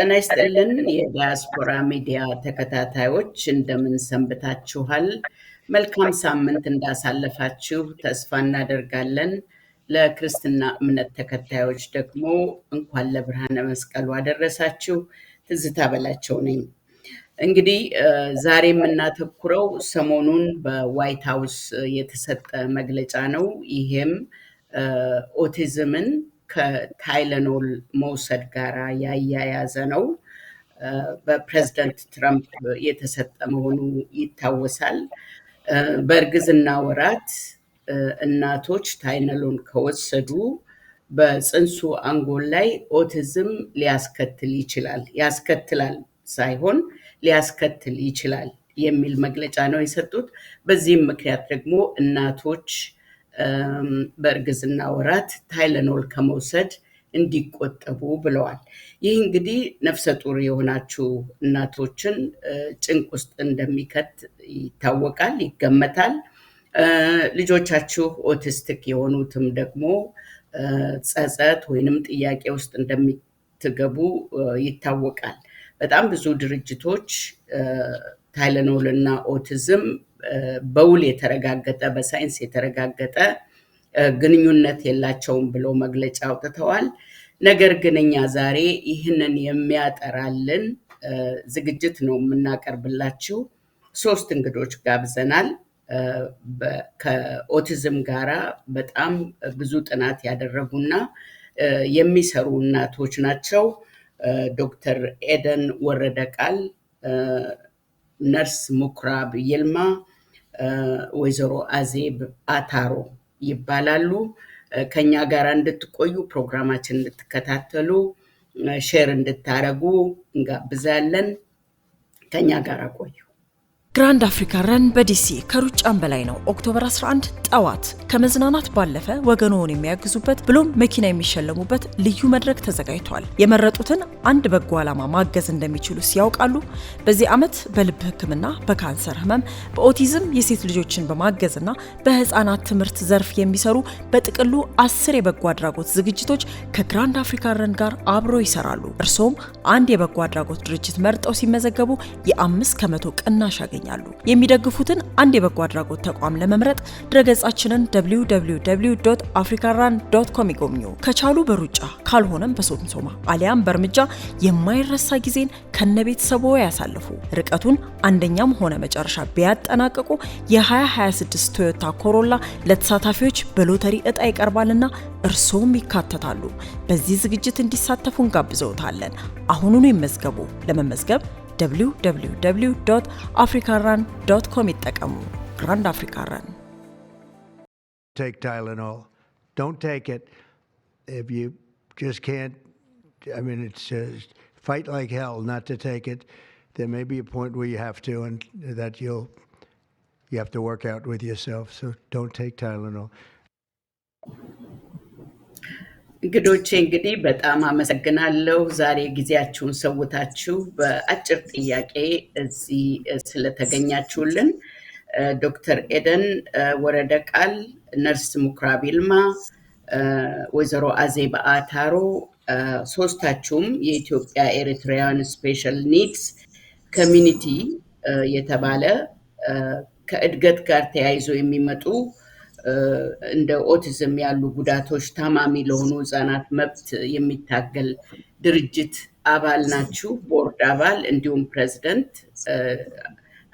ጤና ይስጥልን የዲያስፖራ ሚዲያ ተከታታዮች እንደምን ሰንብታችኋል? መልካም ሳምንት እንዳሳለፋችሁ ተስፋ እናደርጋለን። ለክርስትና እምነት ተከታዮች ደግሞ እንኳን ለብርሃነ መስቀሉ አደረሳችሁ። ትዝታ በላቸው ነኝ። እንግዲህ ዛሬ የምናተኩረው ሰሞኑን በዋይት ሃውስ የተሰጠ መግለጫ ነው። ይሄም ኦቲዝምን ከታይለኖል መውሰድ ጋር ያያያዘ ነው። በፕሬዝዳንት ትራምፕ የተሰጠ መሆኑ ይታወሳል። በእርግዝና ወራት እናቶች ታይለኖል ከወሰዱ በፅንሱ አንጎል ላይ ኦቲዝም ያስከትላል ሳይሆን ሊያስከትል ይችላል የሚል መግለጫ ነው የሰጡት። በዚህም ምክንያት ደግሞ እናቶች በእርግዝና ወራት ታይለኖል ከመውሰድ እንዲቆጠቡ ብለዋል። ይህ እንግዲህ ነፍሰ ጡር የሆናችሁ እናቶችን ጭንቅ ውስጥ እንደሚከት ይታወቃል፣ ይገመታል። ልጆቻችሁ ኦቲስቲክ የሆኑትም ደግሞ ጸጸት ወይንም ጥያቄ ውስጥ እንደሚትገቡ ይታወቃል። በጣም ብዙ ድርጅቶች ታይለኖል እና ኦቲዝም በውል የተረጋገጠ በሳይንስ የተረጋገጠ ግንኙነት የላቸውም ብለው መግለጫ አውጥተዋል። ነገር ግን እኛ ዛሬ ይህንን የሚያጠራልን ዝግጅት ነው የምናቀርብላችሁ። 3 እንግዶች ጋብዘናል። ከኦቲዝም ጋራ በጣም ብዙ ጥናት ያደረጉና የሚሰሩ እናቶች ናቸው። ዶክተር ኤደን ወረደቃል፣ ነርስ ምኩራብ ይልማ፣ ወይዘሮ አዜብ አታሮ ይባላሉ። ከኛ ጋር እንድትቆዩ ፕሮግራማችን እንድትከታተሉ ሼር እንድታረጉ እንጋብዛለን። ከኛ ጋር ቆዩ። ግራንድ አፍሪካ ረን በዲሲ ከሩጫም በላይ ነው። ኦክቶበር 11 ጠዋት ከመዝናናት ባለፈ ወገኖውን የሚያግዙበት ብሎም መኪና የሚሸለሙበት ልዩ መድረክ ተዘጋጅቷል። የመረጡትን አንድ በጎ ዓላማ ማገዝ እንደሚችሉ ሲያውቃሉ። በዚህ ዓመት በልብ ሕክምና፣ በካንሰር ህመም፣ በኦቲዝም የሴት ልጆችን በማገዝና በህፃናት ትምህርት ዘርፍ የሚሰሩ በጥቅሉ 10 የበጎ አድራጎት ዝግጅቶች ከግራንድ አፍሪካ ረን ጋር አብሮ ይሰራሉ። እርሶም አንድ የበጎ አድራጎት ድርጅት መርጠው ሲመዘገቡ የ5% ቅናሽ ያገኛሉ። የሚደግፉትን አንድ የበጎ አድራጎት ተቋም ለመምረጥ ድረገጻችንን www.africaran.com ይጎብኙ። ከቻሉ በሩጫ ካልሆነም በሶምሶማ አሊያም በእርምጃ የማይረሳ ጊዜን ከነቤተሰቦ ያሳልፉ። ርቀቱን አንደኛም ሆነ መጨረሻ ቢያጠናቅቁ የ2026 ቶዮታ ኮሮላ ለተሳታፊዎች በሎተሪ እጣ ይቀርባልና እርሶም ይካተታሉ። በዚህ ዝግጅት እንዲሳተፉ እንጋብዘውታለን። አሁኑኑ ይመዝገቡ። ለመመዝገብ www.africaran.com ይጠቀሙ። ግራንድ አፍሪካ ረን። Take Tylenol. Don't take it if you just can't. I mean, it's fight like hell not to take it. There may be a point where you have to, and that you have to work out with yourself. So don't take Tylenol. እንግዶቼ እንግዲህ በጣም አመሰግናለሁ። ዛሬ ጊዜያችሁን ሰውታችሁ በአጭር ጥያቄ እዚህ ስለተገኛችሁልን። ዶክተር ኤደን ወረደቃል፣ ነርስ ምኩራብ ይልማ፣ ወይዘሮ አዜብ አታሮ፣ ሶስታችሁም የኢትዮጵያ ኤሪትሪያን ስፔሻል ኒድስ ኮሚኒቲ የተባለ ከእድገት ጋር ተያይዞ የሚመጡ እንደ ኦቲዝም ያሉ ጉዳቶች ታማሚ ለሆኑ ህፃናት መብት የሚታገል ድርጅት አባል ናችሁ፣ ቦርድ አባል እንዲሁም ፕሬዝዳንት።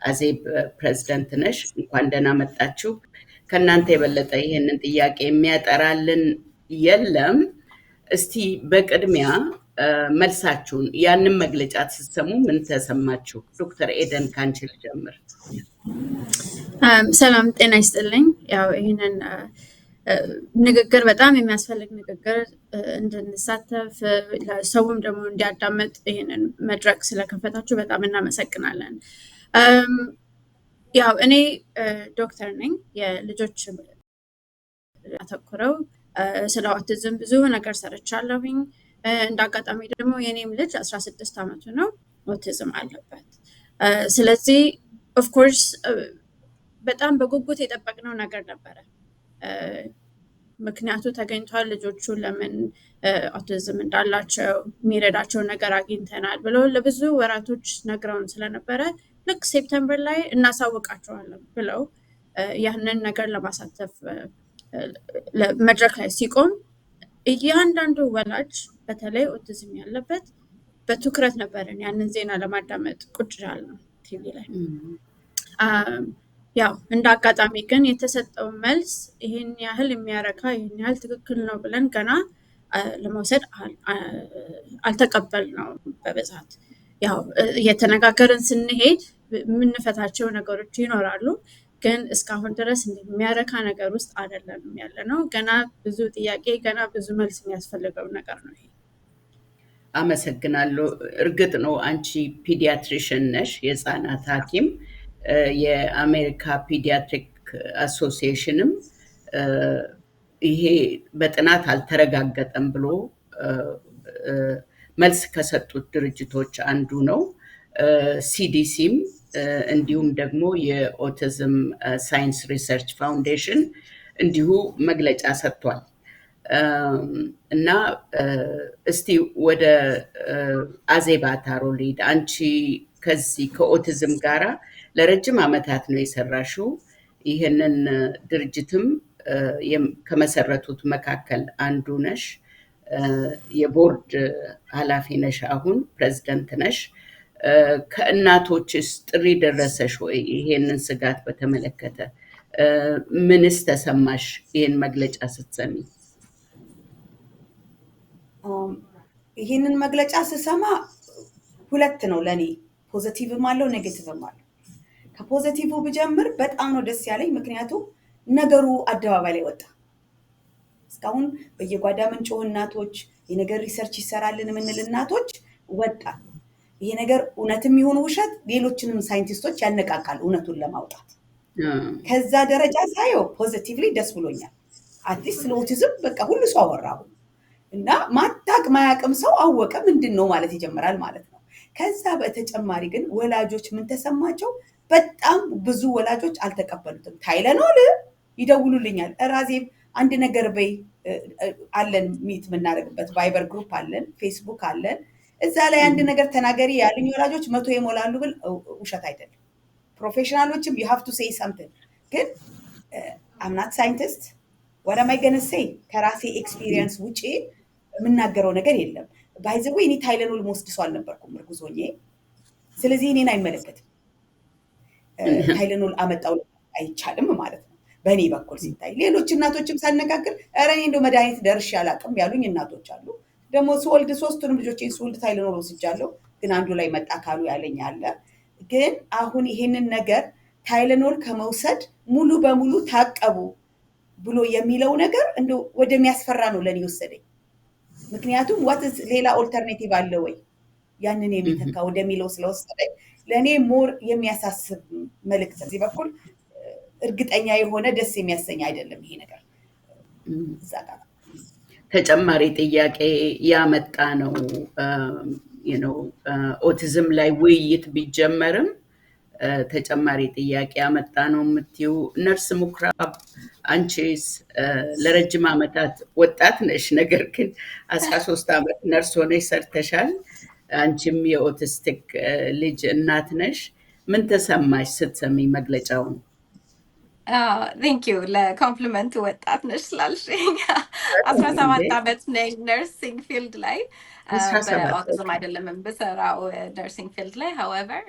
አዜብ ፕሬዝዳንት ነሽ፣ እንኳን ደህና መጣችሁ። ከእናንተ የበለጠ ይሄንን ጥያቄ የሚያጠራልን የለም። እስቲ በቅድሚያ መልሳችሁን ያንን መግለጫ ስትሰሙ ምን ተሰማችሁ? ዶክተር ኤደን ካንቺ ልጀምር። ሰላም ጤና ይስጥልኝ። ያው ይሄንን ንግግር በጣም የሚያስፈልግ ንግግር እንድንሳተፍ ለሰውም ደግሞ እንዲያዳምጥ ይሄንን መድረክ ስለከፈታችሁ በጣም እናመሰግናለን። ያው እኔ ዶክተር ነኝ። የልጆች ያተኩረው ስለ ኦቲዝም ብዙ ነገር ሰርቻለሁኝ። እንዳጋጣሚ ደግሞ የኔም ልጅ 16 ዓመቱ ነው፣ ኦቲዝም አለበት። ስለዚህ ኦፍ ኮርስ በጣም በጉጉት የጠበቅነው ነገር ነበረ። ምክንያቱ ተገኝቷል፣ ልጆቹ ለምን ኦቲዝም እንዳላቸው የሚረዳቸው ነገር አግኝተናል ብለው ለብዙ ወራቶች ነግረውን ስለነበረ ልክ ሴፕተምበር ላይ እናሳውቃቸዋለን ብለው ያንን ነገር ለማሳተፍ መድረክ ላይ ሲቆም እያንዳንዱ ወላጅ በተለይ ኦቲዝም ያለበት በትኩረት ነበረን ያንን ዜና ለማዳመጥ ቁጭ ያልነው ቲቪ ላይ። ያው እንደ አጋጣሚ ግን የተሰጠው መልስ ይሄን ያህል የሚያረካ ይሄን ያህል ትክክል ነው ብለን ገና ለመውሰድ አልተቀበልነው በብዛት። ያው እየተነጋገርን ስንሄድ የምንፈታቸው ነገሮች ይኖራሉ፣ ግን እስካሁን ድረስ የሚያረካ ነገር ውስጥ አይደለንም ያለነው። ገና ብዙ ጥያቄ፣ ገና ብዙ መልስ የሚያስፈልገው ነገር ነው ይሄ። አመሰግናለሁ። እርግጥ ነው አንቺ ፒዲያትሪሽን ነሽ፣ የህፃናት ሐኪም። የአሜሪካ ፒዲያትሪክ አሶሲዬሽንም ይሄ በጥናት አልተረጋገጠም ብሎ መልስ ከሰጡት ድርጅቶች አንዱ ነው። ሲዲሲም እንዲሁም ደግሞ የኦቲዝም ሳይንስ ሪሰርች ፋውንዴሽን እንዲሁ መግለጫ ሰጥቷል። እና እስቲ ወደ አዜባ ታሮ ልሂድ። አንቺ ከዚህ ከኦቲዝም ጋራ ለረጅም ዓመታት ነው የሰራሽው። ይህንን ድርጅትም ከመሰረቱት መካከል አንዱ ነሽ። የቦርድ ኃላፊ ነሽ፣ አሁን ፕሬዝዳንት ነሽ። ከእናቶችስ ጥሪ ደረሰሽ ወይ? ይሄንን ስጋት በተመለከተ ምንስ ተሰማሽ ይሄን መግለጫ ስትሰሚ? ይሄንን መግለጫ ስሰማ ሁለት ነው ለኔ፣ ፖዚቲቭም አለው ኔጌቲቭም አለው። ከፖዚቲቭ ብጀምር በጣም ነው ደስ ያለኝ፣ ምክንያቱም ነገሩ አደባባይ ላይ ወጣ። እስካሁን በየጓዳ ምንጮህ እናቶች፣ የነገር ሪሰርች ይሰራልን የምንል እናቶች ወጣ። ይሄ ነገር እውነትም ይሁን ውሸት ሌሎችንም ሳይንቲስቶች ያነቃቃል እውነቱን ለማውጣት። ከዛ ደረጃ ሳየው ፖዚቲቭሊ ደስ ብሎኛል። አትሊስት ስለ ኦቲዝም በቃ ሁሉ ሰው አወራው እና ማያቅም ሰው አወቀ ምንድን ነው ማለት ይጀምራል ማለት ነው። ከዛ በተጨማሪ ግን ወላጆች ምን ተሰማቸው? በጣም ብዙ ወላጆች አልተቀበሉትም። ታይለኖል ይደውሉልኛል፣ ራዜብ አንድ ነገር በይ አለን፣ ሚት የምናደርግበት ቫይበር ግሩፕ አለን፣ ፌስቡክ አለን፣ እዛ ላይ አንድ ነገር ተናገሪ ያሉኝ ወላጆች 100 ይሞላሉ ብል ውሸት አይደለም። ፕሮፌሽናሎችም you have to say something። ግን I'm not scientist, what am I gonna say? ከራሴ ኤክስፒሪየንስ ውጪ የምናገረው ነገር የለም። ባይ ዘ ዌይ እኔ ታይለኖል መወስድ ሰው አልነበርኩም እርጉዝ ሆኜ፣ ስለዚህ እኔን አይመለከትም። ታይለኖል አመጣው አይቻልም ማለት ነው በእኔ በኩል ሲታይ። ሌሎች እናቶችም ሳነጋግር ኧረ እኔ እንደው መድኃኒት ደርሼ አላውቅም ያሉኝ እናቶች አሉ። ደግሞ ስወልድ ሶስቱንም ልጆቼን ስወልድ ታይለኖል ወስጃለሁ፣ ግን አንዱ ላይ መጣ ካሉ ያለኝ አለ። ግን አሁን ይሄንን ነገር ታይለኖል ከመውሰድ ሙሉ በሙሉ ታቀቡ ብሎ የሚለው ነገር እንደው ወደሚያስፈራ ነው ለኔ ወሰደኝ። ምክንያቱም ሌላ ኦልተርኔቲቭ አለ ወይ ያንን የሚተካ ወደሚለው ስለወሰደኝ ለኔ ሞር የሚያሳስብ መልእክት እዚህ በኩል እርግጠኛ የሆነ ደስ የሚያሰኝ አይደለም ይሄ ነገር። ዛጋ ተጨማሪ ጥያቄ ያመጣ ነው። ኦቲዝም ላይ ውይይት ቢጀመርም ተጨማሪ ጥያቄ ያመጣ ነው የምትይው ነርስ ሙክራብ፣ አንቺስ ለረጅም ዓመታት ወጣት ነሽ፣ ነገር ግን 13 ዓመት ነርስ ሆነሽ ሰርተሻል። አንቺም የኦቲስቲክ ልጅ እናት ነሽ። ምን ተሰማሽ ስትሰሚ መግለጫውን? ቴንክ ዩ ለኮምፕሊመንት ወጣት ነሽ ስላልሽኝ። 17 ዓመት ነኝ ነርሲንግ ፊልድ ላይ፣ በኦቲዝም አይደለም የምሰራው ነርሲንግ ፊልድ ላይ። ሀዌቨር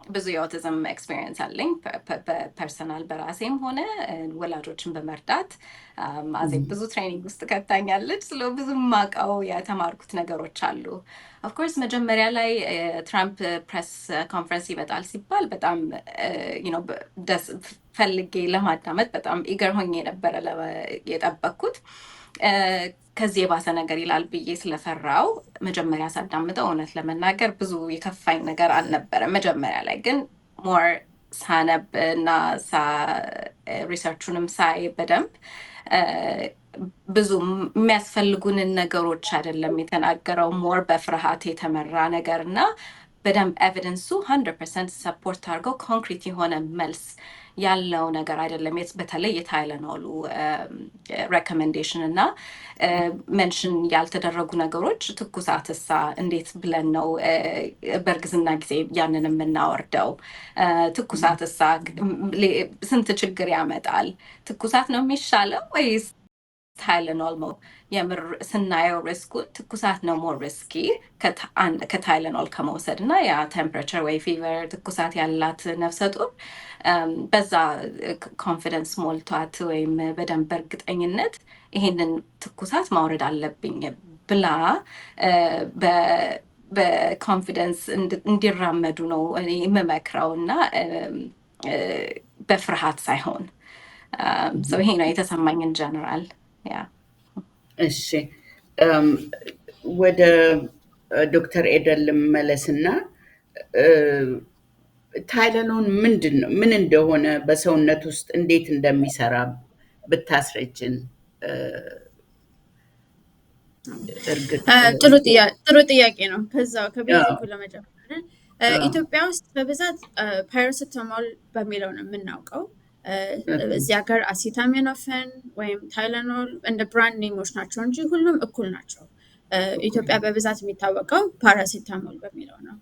ብዙ የኦቲዝም ኤክስፔሪየንስ አለኝ በፐርሰናል በራሴም ሆነ ወላጆችን በመርዳት። አዜብ ብዙ ትሬኒንግ ውስጥ ከታኛለች፣ ስለ ብዙ ማውቀው የተማርኩት ነገሮች አሉ። ኦፍኮርስ መጀመሪያ ላይ ትራምፕ ፕሬስ ኮንፈረንስ ይመጣል ሲባል በጣም ደስ ፈልጌ ለማዳመጥ በጣም ኢገር ሆኜ ነበረ የጠበቅኩት። ከዚህ የባሰ ነገር ይላል ብዬ ስለፈራው መጀመሪያ ሳዳምጠው እውነት ለመናገር ብዙ የከፋኝ ነገር አልነበረም። መጀመሪያ ላይ ግን ሞር ሳነብ እና ሪሰርቹንም ሳይ በደንብ ብዙ የሚያስፈልጉንን ነገሮች አይደለም የተናገረው፣ ሞር በፍርሃት የተመራ ነገር እና በደንብ ኤቪደንሱ 100% ሰፖርት አድርገው ኮንክሪት የሆነ መልስ ያለው ነገር አይደለም። በተለይ የታይለኖሉ ሬኮሜንዴሽን እና ሜንሽን ያልተደረጉ ነገሮች ትኩሳትሳ እንዴት ብለን ነው በእርግዝና ጊዜ ያንን የምናወርደው? ትኩሳትሳ ስንት ችግር ያመጣል? ትኩሳት ነው የሚሻለው ወይስ ታይለኖል? የምር ስናየው ሪስኩን ትኩሳት ነው ሞር ሪስኪ ከታይለኖል ከመውሰድ እና ያ ቴምፕሬቸር ወይ ፊቨር ትኩሳት ያላት ነፍሰ ጡር በዛ ኮንፊደንስ ሞልቷት ወይም በደንብ በእርግጠኝነት ይሄንን ትኩሳት ማውረድ አለብኝ ብላ በኮንፊደንስ እንዲራመዱ ነው እኔ የምመክረው እና በፍርሃት ሳይሆን ይሄ ነው የተሰማኝ ጀነራል። ያ እሺ ወደ ዶክተር ኤደን ልመለስና ታይለኖል ምን እንደሆነ በሰውነት ውስጥ እንዴት እንደሚሰራ ብታስረጅን። ጥሩ ጥያቄ ነው። ከዛው ከቤዚኩ ለመጀመር ኢትዮጵያ ውስጥ በብዛት ፓራሲታሞል በሚለው ነው የምናውቀው። እዚህ ሀገር አሲታሚኖፌን ወይም ታይለኖል እንደ ብራንድ ኔሞች ናቸው እንጂ ሁሉም እኩል ናቸው። ኢትዮጵያ በብዛት የሚታወቀው ፓራሲታሞል በሚለው ነው።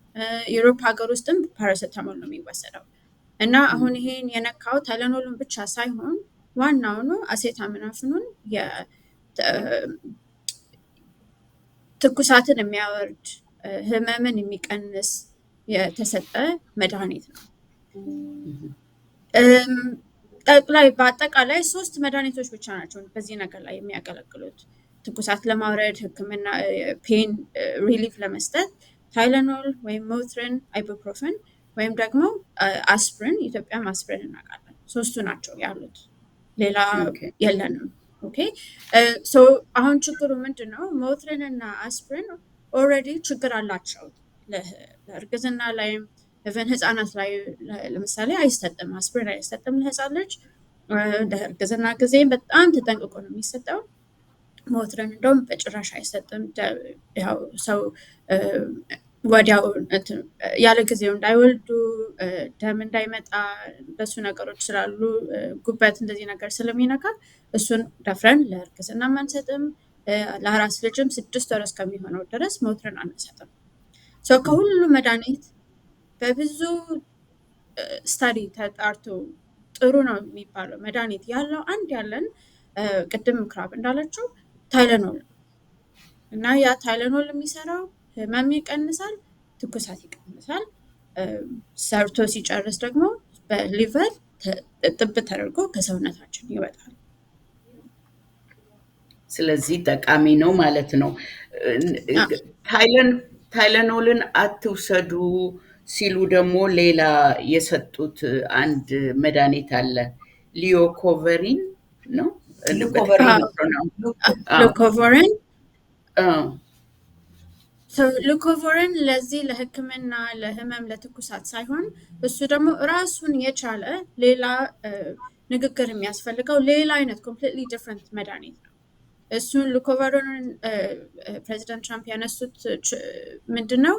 ዩሮፕ ሀገር ውስጥም ፓራሲታሞል ነው የሚወሰደው እና አሁን ይሄን የነካው ታይለኖሉን ብቻ ሳይሆን ዋናውኑ አሴታሚኖፌኑን ትኩሳትን የሚያወርድ ህመምን የሚቀንስ የተሰጠ መድኃኒት ነው። በአጠቃላይ 3 መድኃኒቶች ብቻ ናቸው በዚህ ነገር ላይ የሚያገለግሉት ትኩሳት ለማውረድ፣ ህክምና፣ ፔን ሪሊፍ ለመስጠት ታይለኖል ወይም ሞትሪን፣ አይቡፕሮፌን ወይም ደግሞ አስፕሪን። ኢትዮጵያም አስፕሪን እናውቃለን። 3ቱ ናቸው ያሉት፣ ሌላ የለንም። ኦኬ ሶ አሁን ችግሩ ምንድን ነው? ሞትሪን እና አስፕሪን ኦልሬዲ ችግር አላቸው። ለእርግዝና ላይም ኢቨን ህፃናት ላይ ለምሳሌ አይሰጥም፣ አስፕሪን አይሰጥም ለህፃን ልጅ። ለእርግዝና ጊዜ በጣም ተጠንቅቆ ነው የሚሰጠው። ሞትሪን እንደውም በጭራሽ አይሰጥም። ያው ሰው ወዲያው ያለ ጊዜው እንዳይወልዱ፣ ደም እንዳይመጣ በሱ ነገሮች ስላሉ ጉበት እንደዚህ ነገር ስለሚነካ እሱን ደፍረን ለእርግዝና አንሰጥም። ለአራስ ልጅም 6 ወር እስከሚሆነው ድረስ ሞትሪን አንሰጥም። ከሁሉ መድኃኒት በብዙ ስታዲ ተጣርቶ ጥሩ ነው የሚባለው መድኃኒት ያለው አንድ ያለን ቅድም ክራብ እንዳለችው ታይለኖል እና ያ ታይለኖል የሚሰራው ህመም ይቀንሳል፣ ትኩሳት ይቀንሳል። ሰርቶ ሲጨርስ ደግሞ በሊቨር ጥብ ተደርጎ ከሰውነታችን ይወጣል። ስለዚህ ጠቃሚ ነው ማለት ነው። ታይለኖልን አትውሰዱ ሲሉ ደግሞ ሌላ የሰጡት አንድ መድኃኒት አለ። ሊኮቨሪን ነው ሉኮቨሪን ለዚህ ለህክምና ለህመም ለትኩሳት ሳይሆን እሱ ደግሞ ራሱን የቻለ ሌላ ንግግር የሚያስፈልገው ሌላ አይነት ኮምፕሊትሊ ዲፍረንት መድኃኒት ነው። እሱን ሉኮቨሪንን ፕሬዚደንት ትራምፕ ያነሱት ምንድን ነው?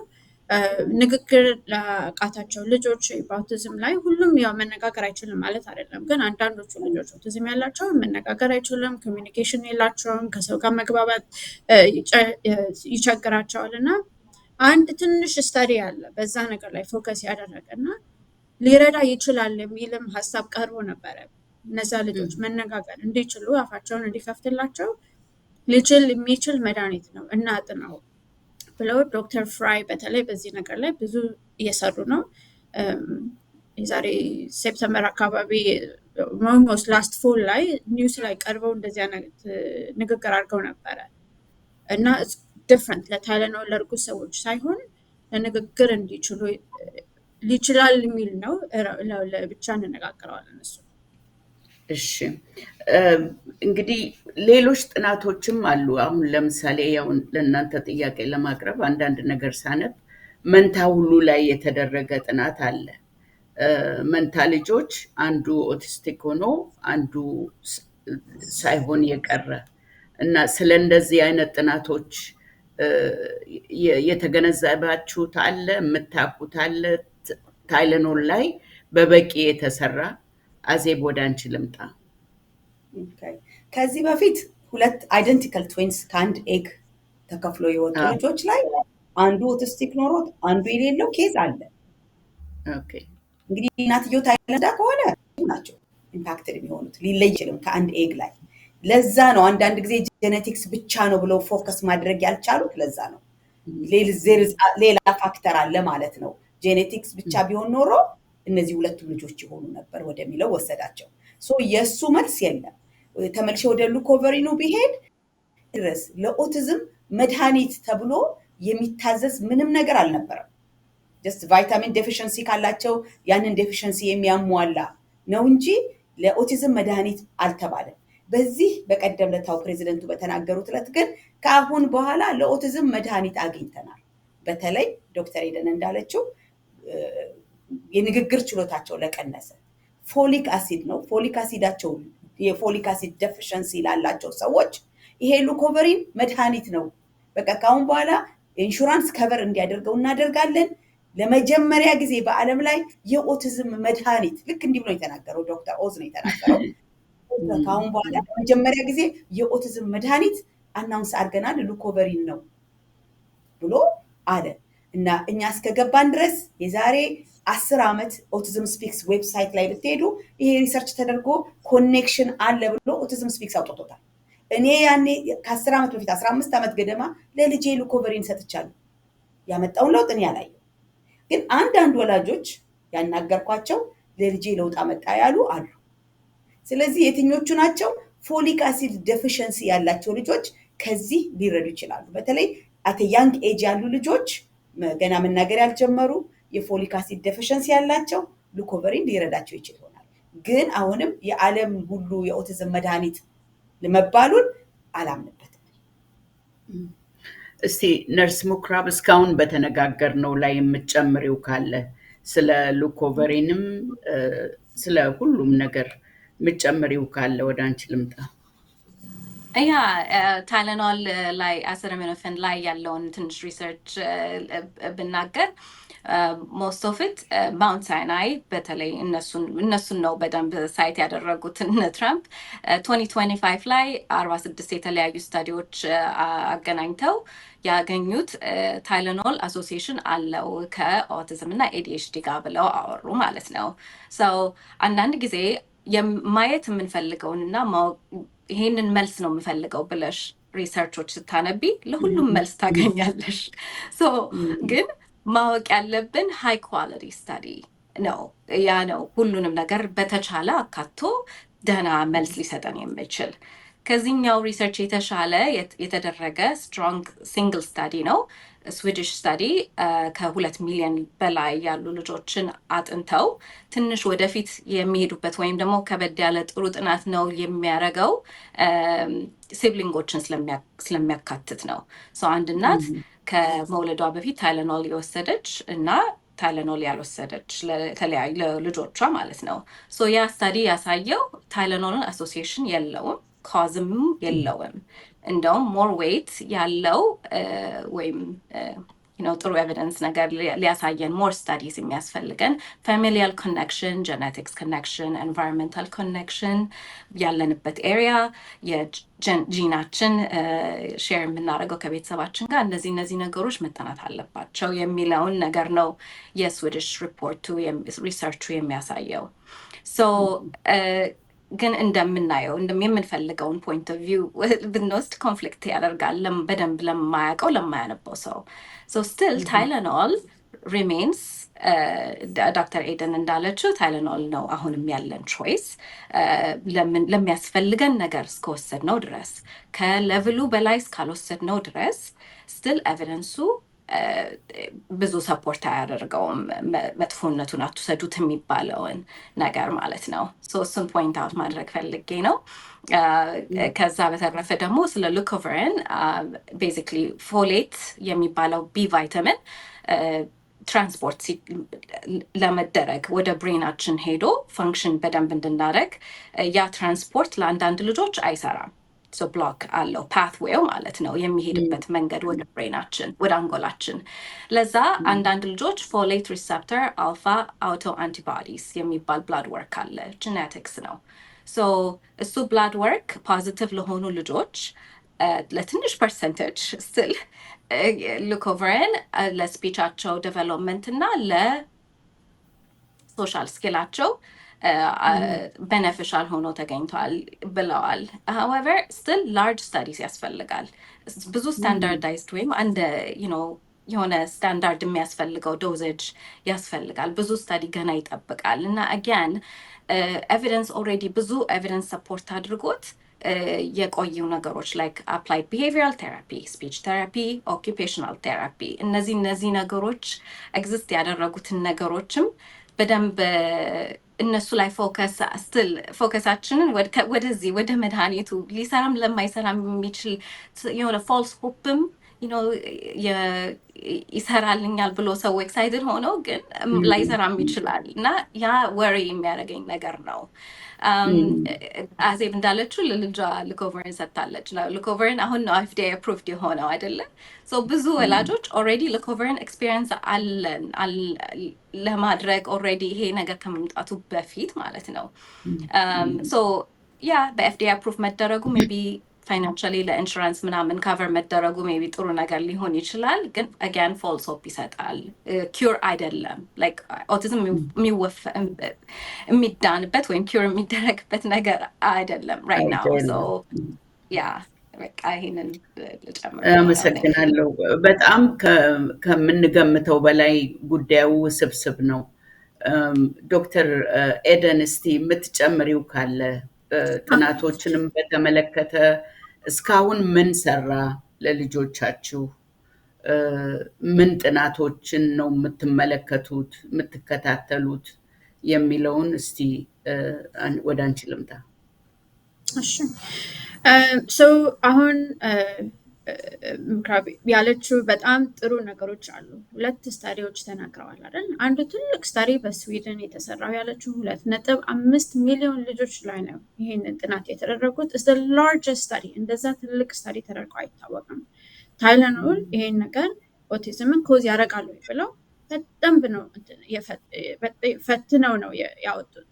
ንግግር ላቃታቸው ልጆች በአውቲዝም ላይ ሁሉም ያው መነጋገር አይችልም ማለት አይደለም፣ ግን አንዳንዶቹ ልጆች አውቲዝም ያላቸው መነጋገር አይችልም፣ ኮሚኒኬሽን የላቸውም፣ ከሰው ጋር መግባባት ይቸግራቸዋል። እና አንድ ትንሽ ስተዲ አለ በዛ ነገር ላይ ፎከስ ያደረገ እና ሊረዳ ይችላል የሚልም ሀሳብ ቀርቦ ነበረ። እነዛ ልጆች መነጋገር እንዲችሉ አፋቸውን እንዲከፍትላቸው ሊችል የሚችል መድኃኒት ነው እናጥናው ብለው ዶክተር ፍራይ በተለይ በዚህ ነገር ላይ ብዙ እየሰሩ ነው። የዛሬ ሴፕተምበር አካባቢ ሞስት ላስት ፎል ላይ ኒውስ ላይ ቀርበው እንደዚህ አይነት ንግግር አድርገው ነበረ እና ዲፍረንት ለታይለኖል ለእርጉዝ ሰዎች ሳይሆን ለንግግር እንዲችሉ ሊችላል የሚል ነው። ለብቻ እንነጋገረዋለን እሱ። እሺ እንግዲህ ሌሎች ጥናቶችም አሉ። አሁን ለምሳሌ ያው ለእናንተ ጥያቄ ለማቅረብ አንዳንድ ነገር ሳነብ መንታ ሁሉ ላይ የተደረገ ጥናት አለ። መንታ ልጆች አንዱ ኦቲስቲክ ሆኖ አንዱ ሳይሆን የቀረ እና ስለ እንደዚህ አይነት ጥናቶች የተገነዘባችሁት አለ? የምታውቁት አለ? ታይለኖል ላይ በበቂ የተሰራ አዜብ ወደ አንቺ ልምጣ። ከዚህ በፊት ሁለት አይደንቲካል ትዊንስ ከአንድ ኤግ ተከፍሎ የወጡ ልጆች ላይ አንዱ ኦቲስቲክ ኖሮት አንዱ የሌለው ኬዝ አለ። እንግዲህ እናትየው ታይለንዳ ከሆነ ናቸው ኢምፓክትድ የሚሆኑት ሊለይ ይችልም ከአንድ ኤግ ላይ። ለዛ ነው አንዳንድ ጊዜ ጄኔቲክስ ብቻ ነው ብለው ፎከስ ማድረግ ያልቻሉት። ለዛ ነው ሌላ ፋክተር አለ ማለት ነው። ጄኔቲክስ ብቻ ቢሆን ኖሮ እነዚህ ሁለቱም ልጆች ይሆኑ ነበር ወደሚለው ወሰዳቸው። የእሱ መልስ የለም። ተመልሼ ወደ ሉኮቨሪኑ ቢሄድ ድረስ ለኦቲዝም መድኃኒት ተብሎ የሚታዘዝ ምንም ነገር አልነበረም። ጀስት ቫይታሚን ዴፊሽንሲ ካላቸው ያንን ዴፊሽንሲ የሚያሟላ ነው እንጂ ለኦቲዝም መድኃኒት አልተባለም። በዚህ በቀደም ለታው ፕሬዚደንቱ በተናገሩት ዕለት ግን ከአሁን በኋላ ለኦቲዝም መድኃኒት አግኝተናል። በተለይ ዶክተር ኤደን እንዳለችው የንግግር ችሎታቸው ለቀነሰ ፎሊክ አሲድ ነው። ፎሊክ አሲዳቸው የፎሊክ አሲድ ዴፊሽንሲ ላላቸው ሰዎች ይሄ ሉኮቨሪን መድኃኒት ነው። በቃ ከአሁን በኋላ ኢንሹራንስ ከቨር እንዲያደርገው እናደርጋለን። ለመጀመሪያ ጊዜ በዓለም ላይ የኦቲዝም መድኃኒት ልክ እንዲህ ብሎ የተናገረው ዶክተር ኦዝ ነው የተናገረው። ከአሁን በኋላ ለመጀመሪያ ጊዜ የኦቲዝም መድኃኒት አናውንስ አድርገናል ሉኮቨሪን ነው ብሎ አለ። እና እኛ እስከገባን ድረስ የዛሬ 10 ዓመት ኦቲዝም ስፒክስ ዌብሳይት ላይ ብትሄዱ ይሄ ሪሰርች ተደርጎ ኮኔክሽን አለ ብሎ ኦቲዝም ስፒክስ አውጥቶታል። እኔ ያኔ ከ10 ዓመት በፊት 15 ዓመት ገደማ ለልጄ ሉኮቨሪን ሰጥቻለሁ። ያመጣውን ለውጥ እኔ ያላየው ግን አንዳንድ ወላጆች ያናገርኳቸው ለልጄ ለውጥ አመጣ ያሉ አሉ። ስለዚህ የትኞቹ ናቸው? ፎሊክ አሲድ ዴፊሽንሲ ያላቸው ልጆች ከዚህ ሊረዱ ይችላሉ። በተለይ አት ያንግ ኤጅ ያሉ ልጆች ገና መናገር ያልጀመሩ የፎሊክ አሲድ ዴፊሽንሲ ያላቸው ሉኮቨሪን ሊረዳቸው ይችል ይሆናል። ግን አሁንም የዓለም ሁሉ የኦቲዝም መድኃኒት ለመባሉን አላምንበትም። እስቲ ነርስ ሙክራብ እስካሁን በተነጋገርነው ላይ የምትጨምሪው ካለ ስለ ሉኮቨሪንም ስለ ሁሉም ነገር የምትጨምሪው ካለ ወደ አንቺ ልምጣ። ያ ታይለኖል ላይ አሲታሚኖፌን ላይ ያለውን ትንሽ ሪሰርች ብናገር ሞስት ኦፍ ኢት ማውንት ሳይናይ በተለይ እነሱን ነው በደንብ ሳይት ያደረጉት እነ ትራምፕ 2025 ላይ 46 የተለያዩ ስታዲዎች አገናኝተው ያገኙት ታይለኖል አሶሲዬሽን አለው ከኦቲዝም እና ኤዲኤችዲ ጋር ብለው አወሩ ማለት ነው። ሰው አንዳንድ ጊዜ ማየት የምንፈልገውንና ይሄንን መልስ ነው የምፈልገው ብለሽ ሪሰርቾች ስታነቢ ለሁሉም መልስ ታገኛለሽ። ግን ማወቅ ያለብን ሃይ ኳሊቲ ስታዲ ነው። ያ ነው ሁሉንም ነገር በተቻለ አካቶ ደህና መልስ ሊሰጠን የሚችል። ከዚህኛው ሪሰርች የተሻለ የተደረገ ስትሮንግ ሲንግል ስታዲ ነው። ስዊዲሽ ስታዲ ከ2 ሚሊዮን በላይ ያሉ ልጆችን አጥንተው ትንሽ ወደፊት የሚሄዱበት ወይም ደግሞ ከበድ ያለ ጥሩ ጥናት ነው የሚያደርገው ሲብሊንጎችን ስለሚያካትት ነው። አንድ እናት ከመውለዷ በፊት ታይለኖል የወሰደች እና ታይለኖል ያልወሰደች ለተለያዩ ለልጆቿ ማለት ነው። ያ ስታዲ ያሳየው ታይለኖልን አሶሲዬሽን የለውም፣ ካዝም የለውም። እንደውም ሞር ዌይት ያለው ወይም ጥሩ ኤቪደንስ ነገር ሊያሳየን ሞር ስታዲስ የሚያስፈልገን ፋሚሊያል ኮኔክሽን፣ ጀኔቲክስ ኮኔክሽን፣ ኤንቫይሮንመንታል ኮኔክሽን፣ ያለንበት ኤሪያ፣ የጂናችን ሼር የምናደርገው ከቤተሰባችን ጋር እነዚህ ነገሮች መጠናት አለባቸው የሚለውን ነገር ነው የስዊዲሽ ሪፖርቱ ሪሰርቹ የሚያሳየው። ግን እንደምናየው የምንፈልገውን ፖይንት ኦፍ ቪው ብንወስድ ኮንፍሊክት ያደርጋል በደንብ ለማያውቀው ለማያነበው ሰው። ስቲል ታይለኖል ሪሜንስ ዶክተር ኤደን እንዳለችው ታይለኖል ነው አሁንም ያለን ቾይስ ለሚያስፈልገን ነገር እስከወሰድነው ድረስ፣ ከሌቭሉ በላይ እስካልወሰድነው ድረስ ስቲል ኤቪደንሱ ብዙ ሰፖርት አያደርገውም መጥፎነቱን አትውሰዱት የሚባለውን ነገር ማለት ነው። እሱን ፖይንት አውት ማድረግ ፈልጌ ነው። ከዛ በተረፈ ደግሞ ስለ ሉኮቨሪን ቤዚክሊ ፎሌት የሚባለው ቢ ቫይታሚን ትራንስፖርት ለመደረግ ወደ ብሬናችን ሄዶ ፈንክሽን በደንብ እንድናደረግ ያ ትራንስፖርት ለአንዳንድ ልጆች አይሰራም። ብሎክ አለው ፓትዌው ማለት ነው የሚሄድበት መንገድ ወደ ብሬናችን ወደ አንጎላችን። ለዛ አንዳንድ ልጆች ፎሌት ሪሰፕተር አልፋ አውቶ አንቲባዲስ የሚባል ብላድ ወርክ አለ፣ ጂኔቲክስ ነው። ሶ እሱ ብላድ ወርክ ፖዚቲቭ ለሆኑ ልጆች ለትንሽ ፐርሰንቴጅ ስቲል ሉኮቨርን ለስፒቻቸው ዴቨሎፕመንት እና ለሶሻል ስኪላቸው beneficial ሆኖ ተገኝቷል ብለዋል። however still large studies ያስፈልጋል። ብዙ standardized ወይም አንድ የሆነ ስታንዳርድ የሚያስፈልገው ዶዜጅ ያስፈልጋል። ብዙ ስታዲ ገና ይጠብቃል እና again ኤቪደንስ ኦልሬዲ ብዙ ኤቪደንስ ሰፖርት አድርጎት የቆዩ ነገሮች like applied behavioral therapy, speech therapy, occupational therapy እነዚህ ነገሮች ኤግዚስት ያደረጉትን ነገሮችም በደንብ እነሱ ላይ ፎከሳችንን ወደዚህ ወደ መድኃኒቱ ሊሰራም ለማይሰራም የሚችል የሆነ ፎልስ ሆፕም ይሰራልኛል ብሎ ሰው ኤክሳይትድ ሆኖ ግን ላይሰራም ይችላል እና ያ ወሪ የሚያደርገኝ ነገር ነው። አዜብ እንዳለችው ለልጇ ሉኮቨርን ሰጥታለች። ሉኮቨርን አሁን ነው FDA approved የሆነው አይደለም። ብዙ ወላጆች ኦልሬዲ ሉኮቨርን ኤክስፒሪየንስ አለን ለማድረግ ኦልሬዲ ይሄ ነገር ከመምጣቱ በፊት ማለት ነው። ያ በFDA approved መደረጉ ሜቢ ፋይናንሻሊ ለኢንሹራንስ ምናምን ካቨር መደረጉ ሜቢ ጥሩ ነገር ሊሆን ይችላል፣ ግን አጋን ፎልስ ሆፕ ይሰጣል። ኪውር አይደለም። ላይክ ኦቲዝም የሚዳንበት ወይም ኪውር የሚደረግበት ነገር አይደለም ራይት ናው። ያ በቃ ይሄንን ልጨምር። አመሰግናለሁ። በጣም ከምንገምተው በላይ ጉዳዩ ውስብስብ ነው። ዶክተር ኤደን እስቲ የምትጨምሪው ካለ ጥናቶችንም በተመለከተ እስካሁን ምን ሰራ ለልጆቻችሁ? ምን ጥናቶችን ነው የምትመለከቱት የምትከታተሉት የሚለውን እስቲ ወደ አንቺ ልምጣ። እሺ አሁን ያለችው በጣም ጥሩ ነገሮች አሉ። 2 ስታዲዎች ተናግረዋል አይደል? አንዱ ትልቅ ስታዲ በስዊድን የተሰራው ያለችው 2.5 ሚሊዮን ልጆች ላይ ነው ይሄንን ጥናት የተደረጉት። is the largest study እንደዛ ትልቅ ስታዲ ተደርጎ አይታወቅም። ታይለኖል ይሄን ነገር ኦቲዝምን ኮዝ ያደርጋሉ ብለው በደንብ ነው ፈትነው ነው ያወጡት።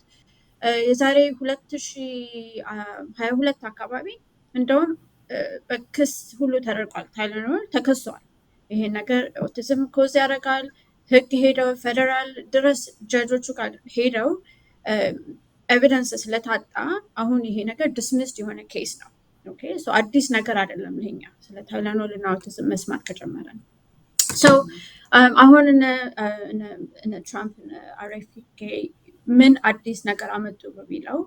የዛሬ 2022 አካባቢ እንደውም በክስ ሁሉ ተደርጓል። ታይለኖል ተከሷል። ይሄ ነገር ኦቲዝም ኮዝ ያደርጋል። ህግ ሄደው ፌደራል ድረስ ጀጆቹ ጋር ሄደው ኤቪደንስ ስለታጣ አሁን ይሄ ነገር ዲስሚስድ የሆነ ኬስ ነው። ኦኬ አዲስ ነገር አይደለም። ይሄኛ ስለ ታይለኖል እና ኦቲዝም መስማት ከጀመረ አሁን እነ ትራምፕ RFK ምን አዲስ ነገር አመጡ በሚለው